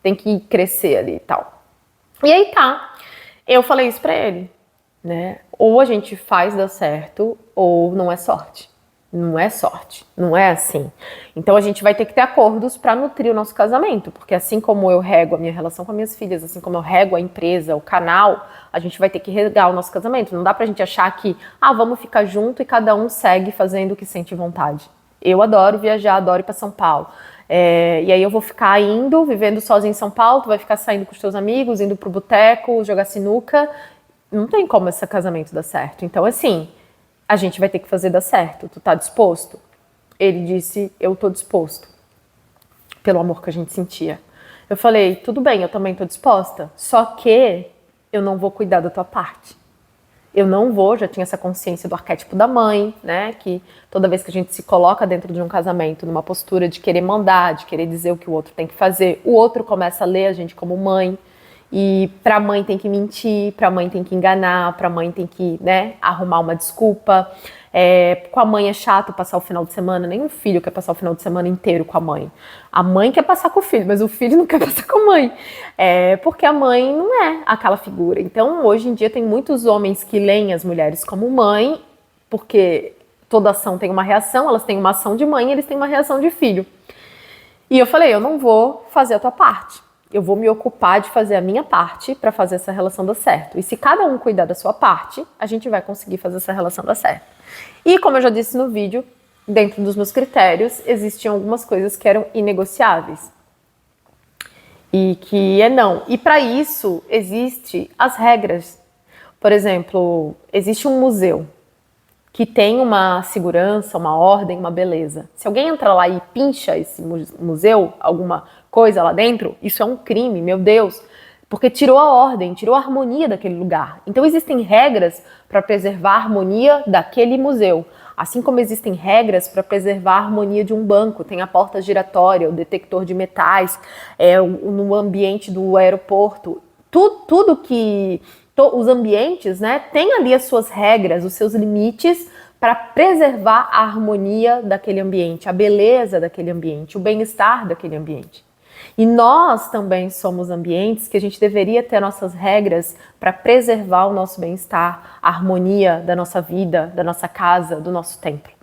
tem que crescer ali e tal. E aí tá, eu falei isso pra ele, né? Ou a gente faz dar certo, ou não é sorte. Não é sorte, não é assim. Então a gente vai ter que ter acordos para nutrir o nosso casamento, porque assim como eu rego a minha relação com as minhas filhas, assim como eu rego a empresa, o canal, a gente vai ter que regar o nosso casamento. Não dá pra gente achar que, vamos ficar junto e cada um segue fazendo o que sente vontade. Eu adoro viajar, adoro ir pra São Paulo. E aí eu vou ficar indo, vivendo sozinho em São Paulo, tu vai ficar saindo com os teus amigos, indo pro boteco, jogar sinuca. Não tem como esse casamento dar certo. Então, assim, a gente vai ter que fazer dar certo. Tu tá disposto? Ele disse, eu tô disposto. Pelo amor que a gente sentia. Eu falei, tudo bem, eu também tô disposta. Só que eu não vou cuidar da tua parte. Eu não vou, já tinha essa consciência do arquétipo da mãe, né? Que toda vez que a gente se coloca dentro de um casamento, numa postura de querer mandar, de querer dizer o que o outro tem que fazer, o outro começa a ler a gente como mãe. E pra mãe tem que mentir, pra mãe tem que enganar, pra mãe tem que, né, arrumar uma desculpa. Com a mãe é chato passar o final de semana, nem o filho quer passar o final de semana inteiro com a mãe. A mãe quer passar com o filho, mas o filho não quer passar com a mãe. Porque a mãe não é aquela figura. Então, hoje em dia, tem muitos homens que leem as mulheres como mãe, porque toda ação tem uma reação, elas têm uma ação de mãe, eles têm uma reação de filho. E eu falei, eu não vou fazer a tua parte. Eu vou me ocupar de fazer a minha parte para fazer essa relação dar certo. E se cada um cuidar da sua parte, a gente vai conseguir fazer essa relação dar certo. E como eu já disse no vídeo, dentro dos meus critérios, existiam algumas coisas que eram inegociáveis. E que é não. E para isso, existem as regras. Por exemplo, existe um museu que tem uma segurança, uma ordem, uma beleza. Se alguém entrar lá e pincha esse museu, alguma coisa lá dentro, isso é um crime, meu Deus, porque tirou a ordem, tirou a harmonia daquele lugar. Então existem regras para preservar a harmonia daquele museu, assim como existem regras para preservar a harmonia de um banco. Tem a porta giratória, o detector de metais, no ambiente do aeroporto, tudo que os ambientes, né, tem ali as suas regras, os seus limites para preservar a harmonia daquele ambiente, a beleza daquele ambiente, o bem-estar daquele ambiente. E nós também somos ambientes que a gente deveria ter nossas regras para preservar o nosso bem-estar, a harmonia da nossa vida, da nossa casa, do nosso templo.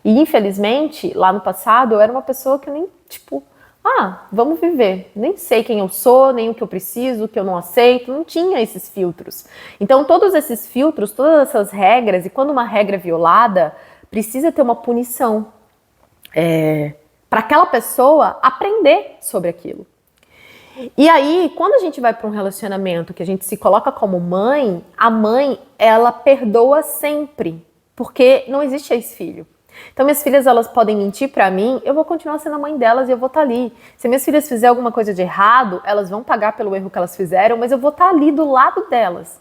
E infelizmente, lá no passado, eu era uma pessoa que nem, vamos viver. Nem sei quem eu sou, nem o que eu preciso, o que eu não aceito. Não tinha esses filtros. Então, todos esses filtros, todas essas regras, e quando uma regra é violada, precisa ter uma punição. Para aquela pessoa aprender sobre aquilo. E aí, quando a gente vai para um relacionamento que a gente se coloca como mãe, a mãe, ela perdoa sempre. Porque não existe ex-filho. Então, minhas filhas, elas podem mentir pra mim, eu vou continuar sendo a mãe delas e eu vou estar ali. Se minhas filhas fizerem alguma coisa de errado, elas vão pagar pelo erro que elas fizeram, mas eu vou estar ali do lado delas.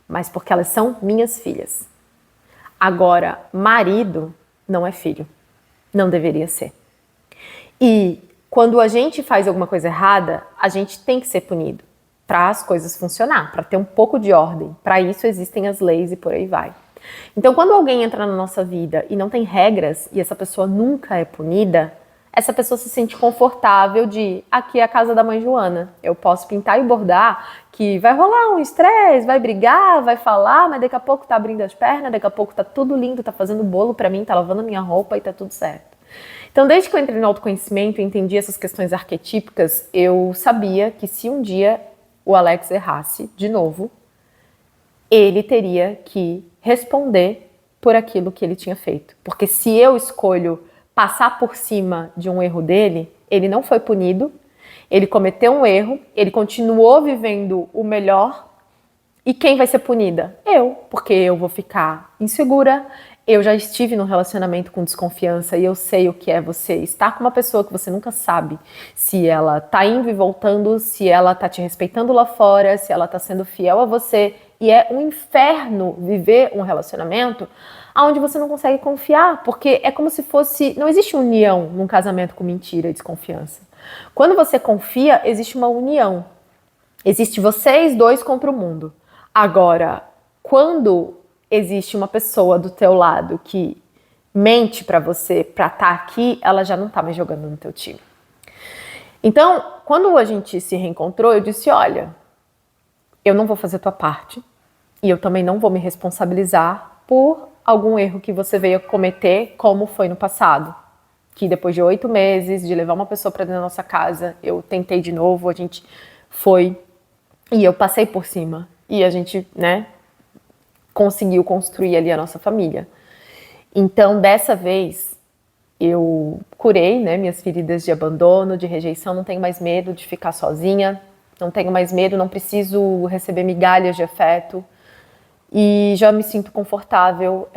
Mas porque elas são minhas filhas. Agora, marido não é filho. Não deveria ser. E quando a gente faz alguma coisa errada, a gente tem que ser punido para as coisas funcionar, para ter um pouco de ordem. Para isso existem as leis e por aí vai. Então, quando alguém entra na nossa vida e não tem regras e essa pessoa nunca é punida, essa pessoa se sente confortável de, aqui é a casa da mãe Joana, eu posso pintar e bordar, que vai rolar um estresse, vai brigar, vai falar, mas daqui a pouco tá abrindo as pernas, daqui a pouco tá tudo lindo, tá fazendo bolo pra mim, tá lavando a minha roupa e tá tudo certo. Então, desde que eu entrei no autoconhecimento e entendi essas questões arquetípicas, eu sabia que se um dia o Alex errasse de novo, ele teria que responder por aquilo que ele tinha feito. Porque se eu escolho passar por cima de um erro dele, ele não foi punido, ele cometeu um erro, ele continuou vivendo o melhor, e quem vai ser punida? Eu, porque eu vou ficar insegura, eu já estive num relacionamento com desconfiança e eu sei o que é você estar com uma pessoa que você nunca sabe se ela tá indo e voltando, se ela tá te respeitando lá fora, se ela tá sendo fiel a você. E é um inferno viver um relacionamento onde você não consegue confiar, porque é como se fosse... Não existe união num casamento com mentira e desconfiança. Quando você confia, existe uma união. Existe vocês dois contra o mundo. Agora, quando existe uma pessoa do teu lado que mente pra você pra estar aqui, ela já não tá mais jogando no teu time. Então, quando a gente se reencontrou, eu disse, olha, eu não vou fazer tua parte e eu também não vou me responsabilizar por algum erro que você veio cometer, como foi no passado. Que depois de 8 meses de levar uma pessoa pra dentro da nossa casa, eu tentei de novo, a gente foi e eu passei por cima. E a gente, né, conseguiu construir ali a nossa família. Então, dessa vez, eu curei, né, minhas feridas de abandono, de rejeição, não tenho mais medo de ficar sozinha, não tenho mais medo, não preciso receber migalhas de afeto e já me sinto confortável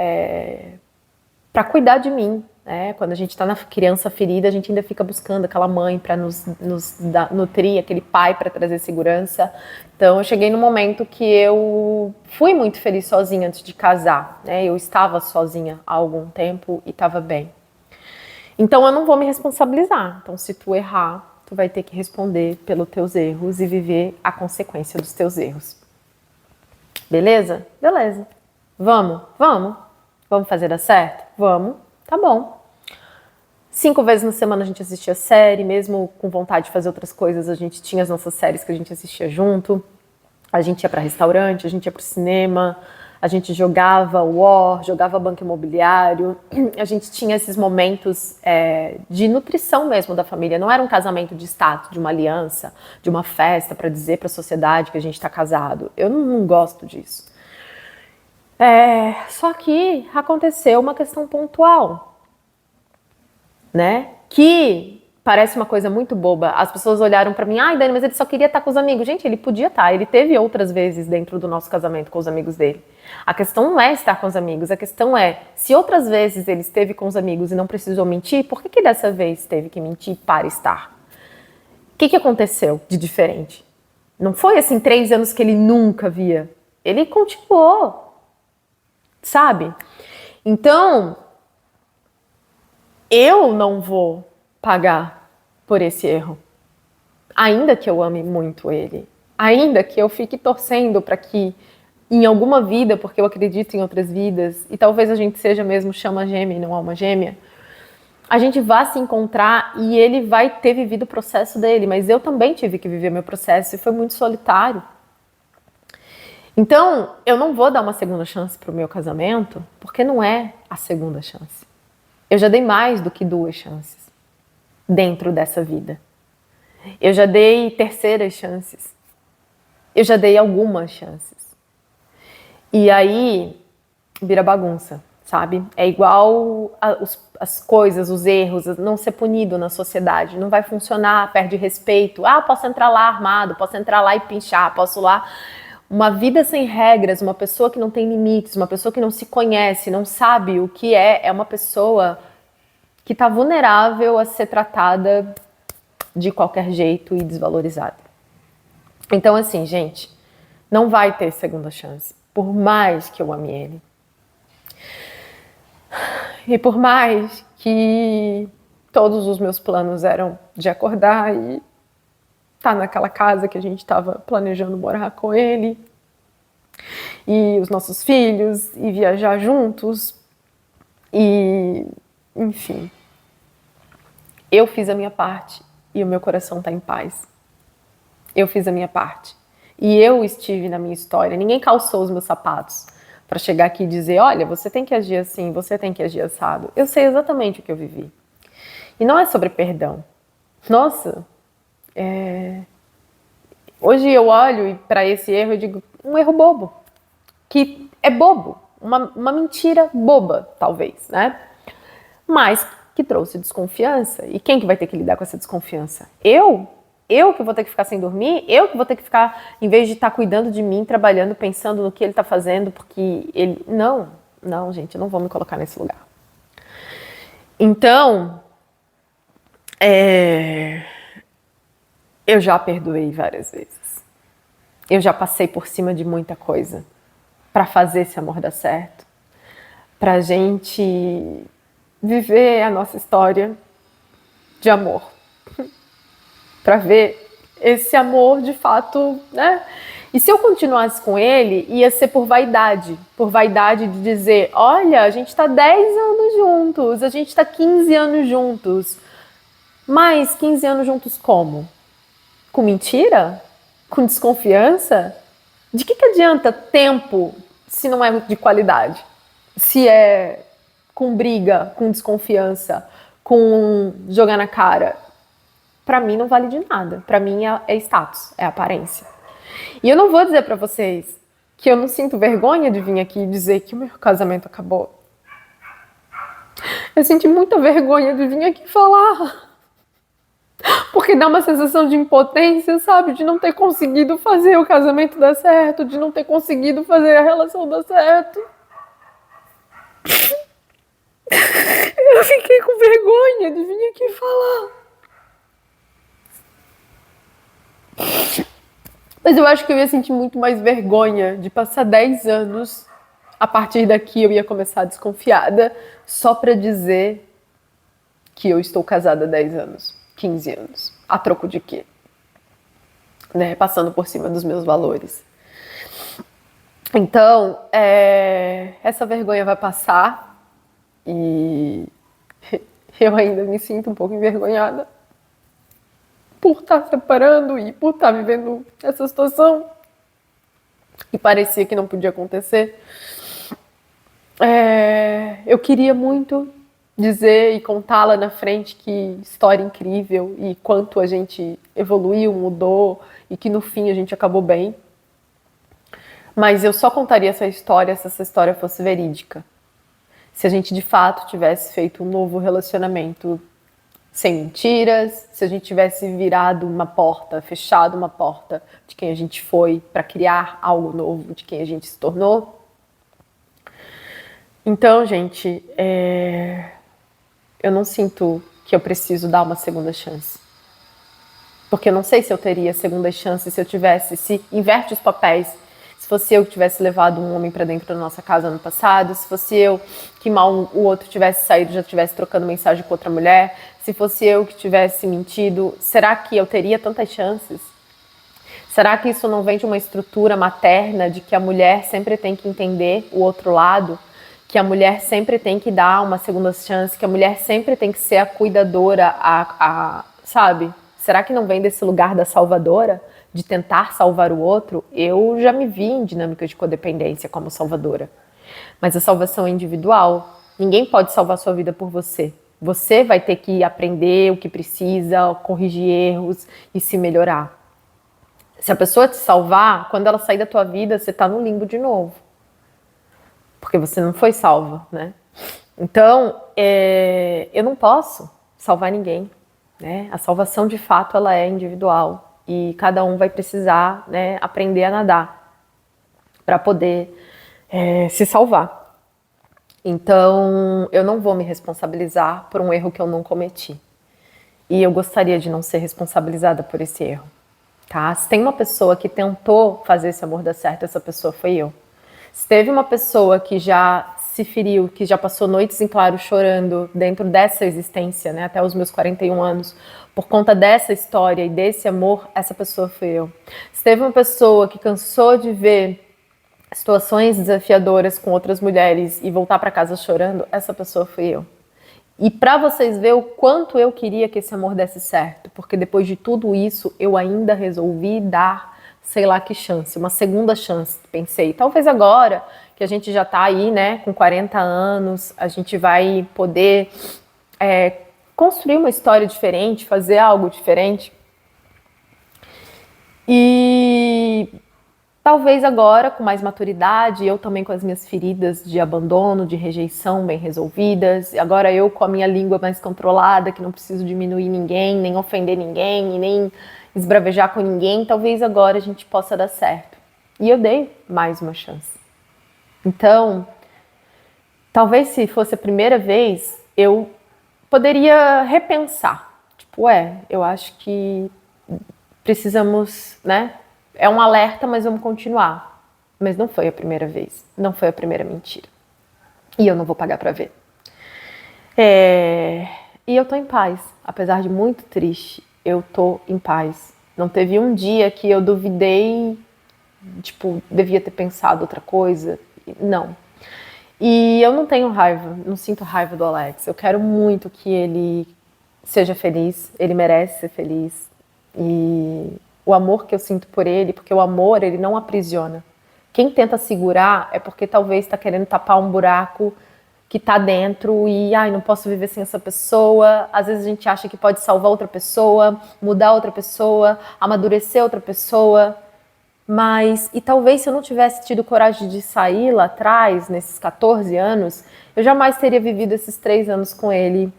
para cuidar de mim, né? Quando a gente está na criança ferida, a gente ainda fica buscando aquela mãe para nos nutrir, aquele pai para trazer segurança. Então, eu cheguei no momento que eu fui muito feliz sozinha antes de casar, né? Eu estava sozinha há algum tempo e estava bem. Então, eu não vou me responsabilizar. Então, se tu errar, tu vai ter que responder pelos teus erros e viver a consequência dos teus erros. Beleza? Beleza. Vamos? Vamos. Vamos fazer dar certo? Vamos. Tá bom. 5 vezes na semana a gente assistia série, mesmo com vontade de fazer outras coisas, a gente tinha as nossas séries que a gente assistia junto. A gente ia para restaurante, a gente ia para o cinema, a gente jogava War, jogava Banco Imobiliário. A gente tinha esses momentos de nutrição mesmo da família. Não era um casamento de status, de uma aliança, de uma festa para dizer para a sociedade que a gente está casado. Eu não gosto disso. Só que aconteceu uma questão pontual, né? Que parece uma coisa muito boba. As pessoas olharam pra mim, ai, Dani, mas ele só queria estar com os amigos. Gente, ele podia estar, ele teve outras vezes dentro do nosso casamento com os amigos dele. A questão não é estar com os amigos, a questão é, se outras vezes ele esteve com os amigos e não precisou mentir, por que dessa vez teve que mentir para estar? O que aconteceu de diferente? Não foi assim 3 anos que ele nunca via. Ele continuou. Sabe? Então, eu não vou pagar por esse erro. Ainda que eu ame muito ele. Ainda que eu fique torcendo para que em alguma vida, porque eu acredito em outras vidas, e talvez a gente seja mesmo chama gêmea e não alma gêmea, a gente vá se encontrar e ele vai ter vivido o processo dele, mas eu também tive que viver meu processo e foi muito solitário. Então, eu não vou dar uma segunda chance pro meu casamento, porque não é a segunda chance. Eu já dei mais do que 2 chances dentro dessa vida. Eu já dei terceiras chances. Eu já dei algumas chances. E aí, vira bagunça, sabe? É igual as coisas, os erros, não ser punido na sociedade. Não vai funcionar, perde respeito. Ah, posso entrar lá armado, posso entrar lá e pinchar, posso lá... Uma vida sem regras, uma pessoa que não tem limites, uma pessoa que não se conhece, não sabe o que é uma pessoa que está vulnerável a ser tratada de qualquer jeito e desvalorizada. Então, assim, gente, não vai ter segunda chance, por mais que eu ame ele. E por mais que todos os meus planos eram de acordar e tá naquela casa que a gente estava planejando morar com ele, e os nossos filhos, e viajar juntos, e enfim. Eu fiz a minha parte e o meu coração está em paz. Eu fiz a minha parte. E eu estive na minha história, ninguém calçou os meus sapatos para chegar aqui e dizer, olha, você tem que agir assim, você tem que agir assado. Eu sei exatamente o que eu vivi. E não é sobre perdão. Nossa, hoje eu olho para esse erro e digo, um erro bobo. Que é bobo, uma mentira boba, talvez, né? Mas que trouxe desconfiança. E quem que vai ter que lidar com essa desconfiança? Eu? Eu que vou ter que ficar sem dormir? Eu que vou ter que ficar, em vez de estar cuidando de mim, trabalhando, pensando no que ele está fazendo, porque ele... Não, gente, eu não vou me colocar nesse lugar. Então, eu já perdoei várias vezes. Eu já passei por cima de muita coisa. para fazer esse amor dar certo, pra gente viver a nossa história de amor, para ver esse amor de fato, né? E se eu continuasse com ele, ia ser por vaidade de dizer, olha, a gente tá 10 anos juntos, a gente tá 15 anos juntos, mas 15 anos juntos como? Com mentira? Com desconfiança? De que adianta tempo se não é de qualidade? Se é com briga, com desconfiança, com jogar na cara? Pra mim não vale de nada. Pra mim é status, é aparência. E eu não vou dizer pra vocês que eu não sinto vergonha de vir aqui e dizer que o meu casamento acabou. Eu senti muita vergonha de vir aqui falar. Porque dá uma sensação de impotência, sabe? De não ter conseguido fazer o casamento dar certo, de não ter conseguido fazer a relação dar certo. Eu fiquei com vergonha de vir aqui falar. Mas eu acho que eu ia sentir muito mais vergonha de passar 10 anos. A partir daqui eu ia começar desconfiada, só pra dizer que eu estou casada há 10 anos, 15 anos. A troco de quê? Né? Passando por cima dos meus valores. Então, essa vergonha vai passar e eu ainda me sinto um pouco envergonhada por estar separando e por estar vivendo essa situação. E parecia que não podia acontecer. Eu queria muito dizer e contar lá na frente que história incrível e quanto a gente evoluiu, mudou e que no fim a gente acabou bem. Mas eu só contaria essa história se essa história fosse verídica. Se a gente de fato tivesse feito um novo relacionamento sem mentiras, se a gente tivesse virado uma porta, fechado uma porta de quem a gente foi para criar algo novo, de quem a gente se tornou. Então, gente, eu não sinto que eu preciso dar uma segunda chance. Porque eu não sei se eu teria segunda chance se eu tivesse, se inverte os papéis. Se fosse eu que tivesse levado um homem para dentro da nossa casa ano passado, se fosse eu que mal o outro tivesse saído, já tivesse trocando mensagem com outra mulher, se fosse eu que tivesse mentido, será que eu teria tantas chances? Será que isso não vem de uma estrutura materna de que a mulher sempre tem que entender o outro lado? Que a mulher sempre tem que dar uma segunda chance, que a mulher sempre tem que ser a cuidadora, sabe? Será que não vem desse lugar da salvadora? De tentar salvar o outro? Eu já me vi em dinâmica de codependência como salvadora. Mas a salvação é individual. Ninguém pode salvar sua vida por você. Você vai ter que aprender o que precisa, corrigir erros e se melhorar. Se a pessoa te salvar, quando ela sair da tua vida, você tá no limbo de novo. Porque você não foi salva, né? Então, eu não posso salvar ninguém, né? A salvação, de fato, ela é individual. E cada um vai precisar, né, aprender a nadar para poder se salvar. Então, eu não vou me responsabilizar por um erro que eu não cometi. E eu gostaria de não ser responsabilizada por esse erro. Tá? Se tem uma pessoa que tentou fazer esse amor dar certo, essa pessoa foi eu. Se teve uma pessoa que já se feriu, que já passou noites em claro chorando dentro dessa existência, né, até os meus 41 anos, por conta dessa história e desse amor, essa pessoa foi eu. Se teve uma pessoa que cansou de ver situações desafiadoras com outras mulheres e voltar para casa chorando, essa pessoa foi eu. E para vocês verem o quanto eu queria que esse amor desse certo, porque depois de tudo isso, eu ainda resolvi dar, sei lá que chance, uma segunda chance. Pensei, talvez agora que a gente já tá aí, né, com 40 anos, a gente vai poder construir uma história diferente, fazer algo diferente. E talvez agora, com mais maturidade, eu também com as minhas feridas de abandono, de rejeição bem resolvidas, agora eu com a minha língua mais controlada, que não preciso diminuir ninguém, nem ofender ninguém, nem esbravejar com ninguém, talvez agora a gente possa dar certo. E eu dei mais uma chance. Então, talvez se fosse a primeira vez, eu poderia repensar. Tipo, eu acho que precisamos, né? É um alerta, mas vamos continuar. mas não foi a primeira vez, não foi a primeira mentira. E eu não vou pagar pra ver. E eu tô em paz, apesar de muito triste, eu tô em paz. Não teve um dia que eu duvidei, tipo, devia ter pensado outra coisa, não. E eu não tenho raiva, não sinto raiva do Alex, eu quero muito que ele seja feliz, ele merece ser feliz. E o amor que eu sinto por ele, porque o amor, ele não aprisiona. Quem tenta segurar é porque talvez está querendo tapar um buraco que tá dentro e, ai, não posso viver sem essa pessoa. Às vezes a gente acha que pode salvar outra pessoa, mudar outra pessoa, amadurecer outra pessoa. Mas, e talvez se eu não tivesse tido coragem de sair lá atrás, nesses 14 anos, eu jamais teria vivido esses 3 anos com ele,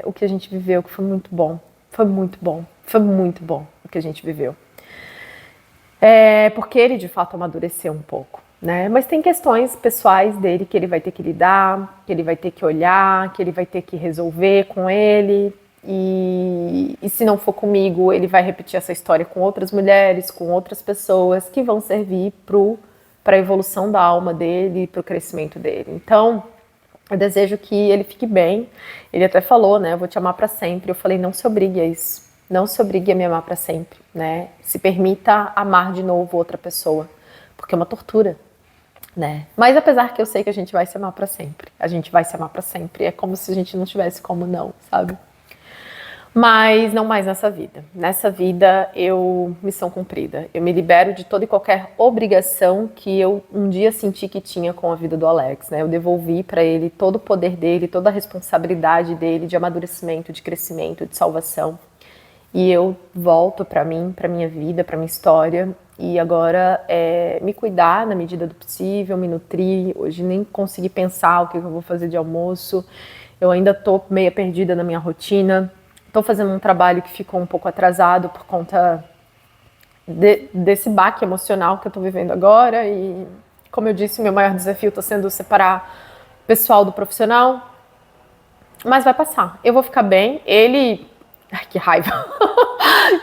o que a gente viveu, que foi muito bom. Foi muito bom. Foi muito bom o que a gente viveu. Porque ele, de fato, amadureceu um pouco, né? Mas tem questões pessoais dele que ele vai ter que lidar, que ele vai ter que olhar, que ele vai ter que resolver com ele. E se não for comigo, ele vai repetir essa história com outras mulheres, com outras pessoas que vão servir para a evolução da alma dele, para o crescimento dele. Então, eu desejo que ele fique bem. Ele até falou, né? Eu vou te amar para sempre. Eu falei, não se obrigue a isso. Não se obrigue a me amar para sempre, né? Se permita amar de novo outra pessoa, porque é uma tortura, né? Mas apesar que eu sei que a gente vai se amar para sempre. A gente vai se amar para sempre. É como se a gente não tivesse como não, sabe? Mas não mais nessa vida. Nessa vida, missão cumprida. Eu me libero de toda e qualquer obrigação que eu um dia senti que tinha com a vida do Alex, né? Eu devolvi para ele todo o poder dele, toda a responsabilidade dele de amadurecimento, de crescimento, de salvação. E eu volto para mim, para minha vida, para minha história. E agora me cuidar na medida do possível, me nutrir. Hoje nem consegui pensar o que eu vou fazer de almoço. Eu ainda tô meio perdida na minha rotina. Estou fazendo um trabalho que ficou um pouco atrasado por conta desse baque emocional que eu estou vivendo agora. E, como eu disse, meu maior desafio está sendo separar o pessoal do profissional. Mas vai passar. Eu vou ficar bem. Ele... Ai, que raiva.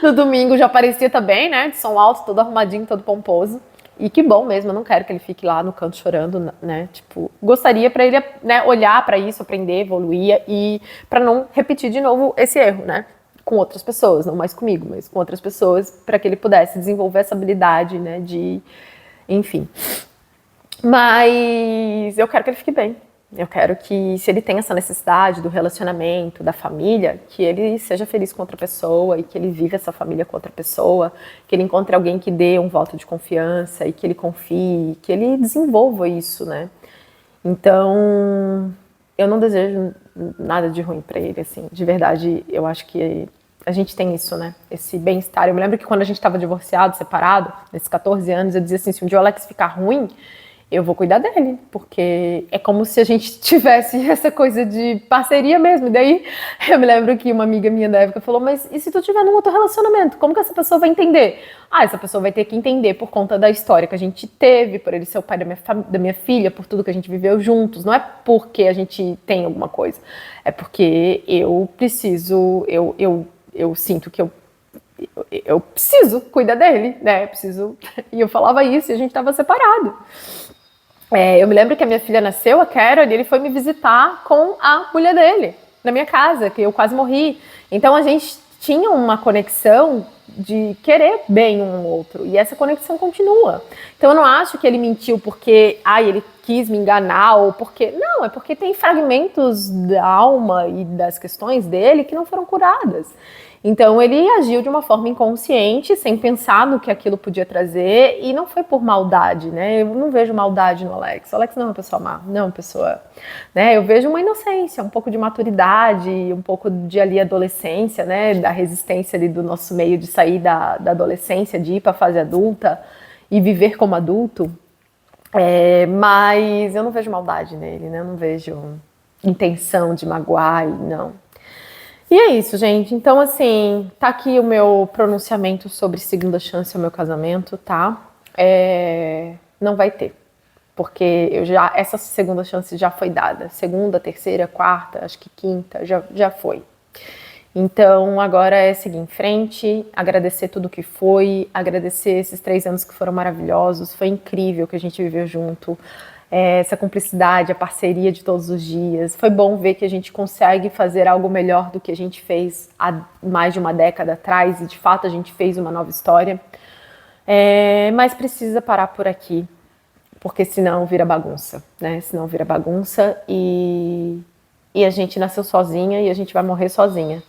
No domingo já parecia estar bem, né? De som alto, todo arrumadinho, todo pomposo. E que bom mesmo, eu não quero que ele fique lá no canto chorando, né? Tipo, gostaria para ele, né, olhar para isso, aprender, evoluir e para não repetir de novo esse erro, né? Com outras pessoas, não mais comigo, mas com outras pessoas, para que ele pudesse desenvolver essa habilidade, né, de, enfim. Mas eu quero que ele fique bem. Eu quero que, se ele tem essa necessidade do relacionamento, da família, que ele seja feliz com outra pessoa e que ele viva essa família com outra pessoa, que ele encontre alguém que dê um voto de confiança e que ele confie, que ele desenvolva isso, né? Então, eu não desejo nada de ruim pra ele, assim. De verdade, eu acho que a gente tem isso, né? Esse bem-estar. Eu me lembro que quando a gente tava divorciado, separado, nesses 14 anos, eu dizia assim, se um dia o Alex ficar ruim, eu vou cuidar dele, porque é como se a gente tivesse essa coisa de parceria mesmo. E daí, eu me lembro que uma amiga minha da época falou, mas e se tu tiver num outro relacionamento? Como que essa pessoa vai entender? Ah, essa pessoa vai ter que entender por conta da história que a gente teve, por ele ser o pai da minha filha, por tudo que a gente viveu juntos. Não é porque a gente tem alguma coisa, é porque eu preciso, eu sinto que eu preciso cuidar dele, né? Eu preciso... E eu falava isso e a gente tava separado. Eu me lembro que a minha filha nasceu, a Carol, e ele foi me visitar com a mulher dele, na minha casa, que eu quase morri. Então a gente tinha uma conexão de querer bem um ao outro, e essa conexão continua. Então eu não acho que ele mentiu porque ele quis me enganar, ou porque... Não, é porque tem fragmentos da alma e das questões dele que não foram curadas. Então ele agiu de uma forma inconsciente, sem pensar no que aquilo podia trazer, e não foi por maldade, né? Eu não vejo maldade no Alex. O Alex não é uma pessoa má, não é uma pessoa... né? Eu vejo uma inocência, um pouco de maturidade, um pouco de ali adolescência, né? Da resistência ali do nosso meio de sair da adolescência, de ir para a fase adulta e viver como adulto. Mas eu não vejo maldade nele, né? Eu não vejo intenção de magoar, não. E é isso, gente. Então, assim, tá aqui o meu pronunciamento sobre segunda chance ao meu casamento, tá? Não vai ter. Porque essa segunda chance já foi dada. Segunda, terceira, quarta, acho que quinta, já foi. Então, agora é seguir em frente, agradecer tudo que foi, agradecer esses 3 anos que foram maravilhosos, foi incrível que a gente viveu junto, essa cumplicidade, a parceria de todos os dias. Foi bom ver que a gente consegue fazer algo melhor do que a gente fez há mais de uma década atrás, e de fato a gente fez uma nova história. Mas precisa parar por aqui, porque senão vira bagunça, né? Senão vira bagunça e a gente nasceu sozinha e a gente vai morrer sozinha.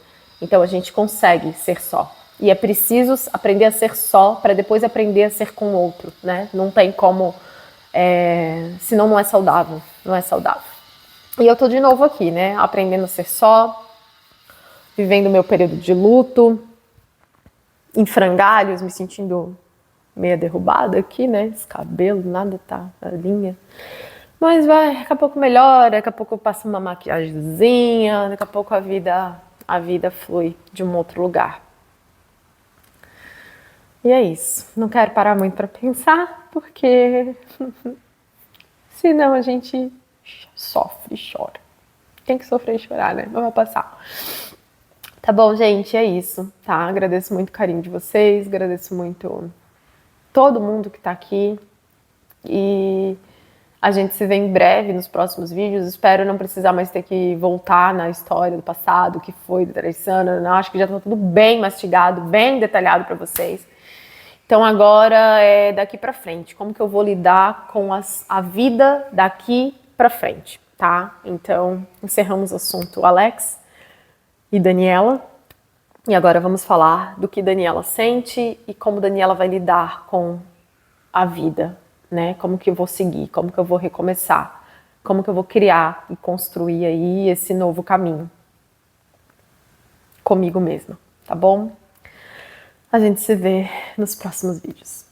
Então a gente consegue ser só. E é preciso aprender a ser só para depois aprender a ser com o outro, né? Não tem como, senão não é saudável, não é saudável. E eu tô de novo aqui, né? Aprendendo a ser só, vivendo o meu período de luto, em frangalhos, me sentindo meia derrubada aqui, né? Esse cabelo, nada tá na linha. Mas vai, daqui a pouco melhora, daqui a pouco eu passo uma maquiagemzinha, daqui a pouco a vida flui de um outro lugar. E é isso. Não quero parar muito para pensar, porque senão a gente sofre e chora. Tem que sofrer e chorar, né? Mas vai passar. Tá bom, gente? É isso, tá? Agradeço muito o carinho de vocês, agradeço muito todo mundo que tá aqui. E a gente se vê em breve nos próximos vídeos. Espero não precisar mais ter que voltar na história do passado, o que foi da Traiçana. Não, acho que já tá tudo bem mastigado, bem detalhado para vocês. Então agora é daqui para frente. Como que eu vou lidar com a vida daqui para frente, tá? Então encerramos o assunto Alex e Daniela. E agora vamos falar do que Daniela sente e como Daniela vai lidar com a vida, né? Como que eu vou seguir, como que eu vou recomeçar, como que eu vou criar e construir aí esse novo caminho comigo mesma, tá bom? A gente se vê nos próximos vídeos.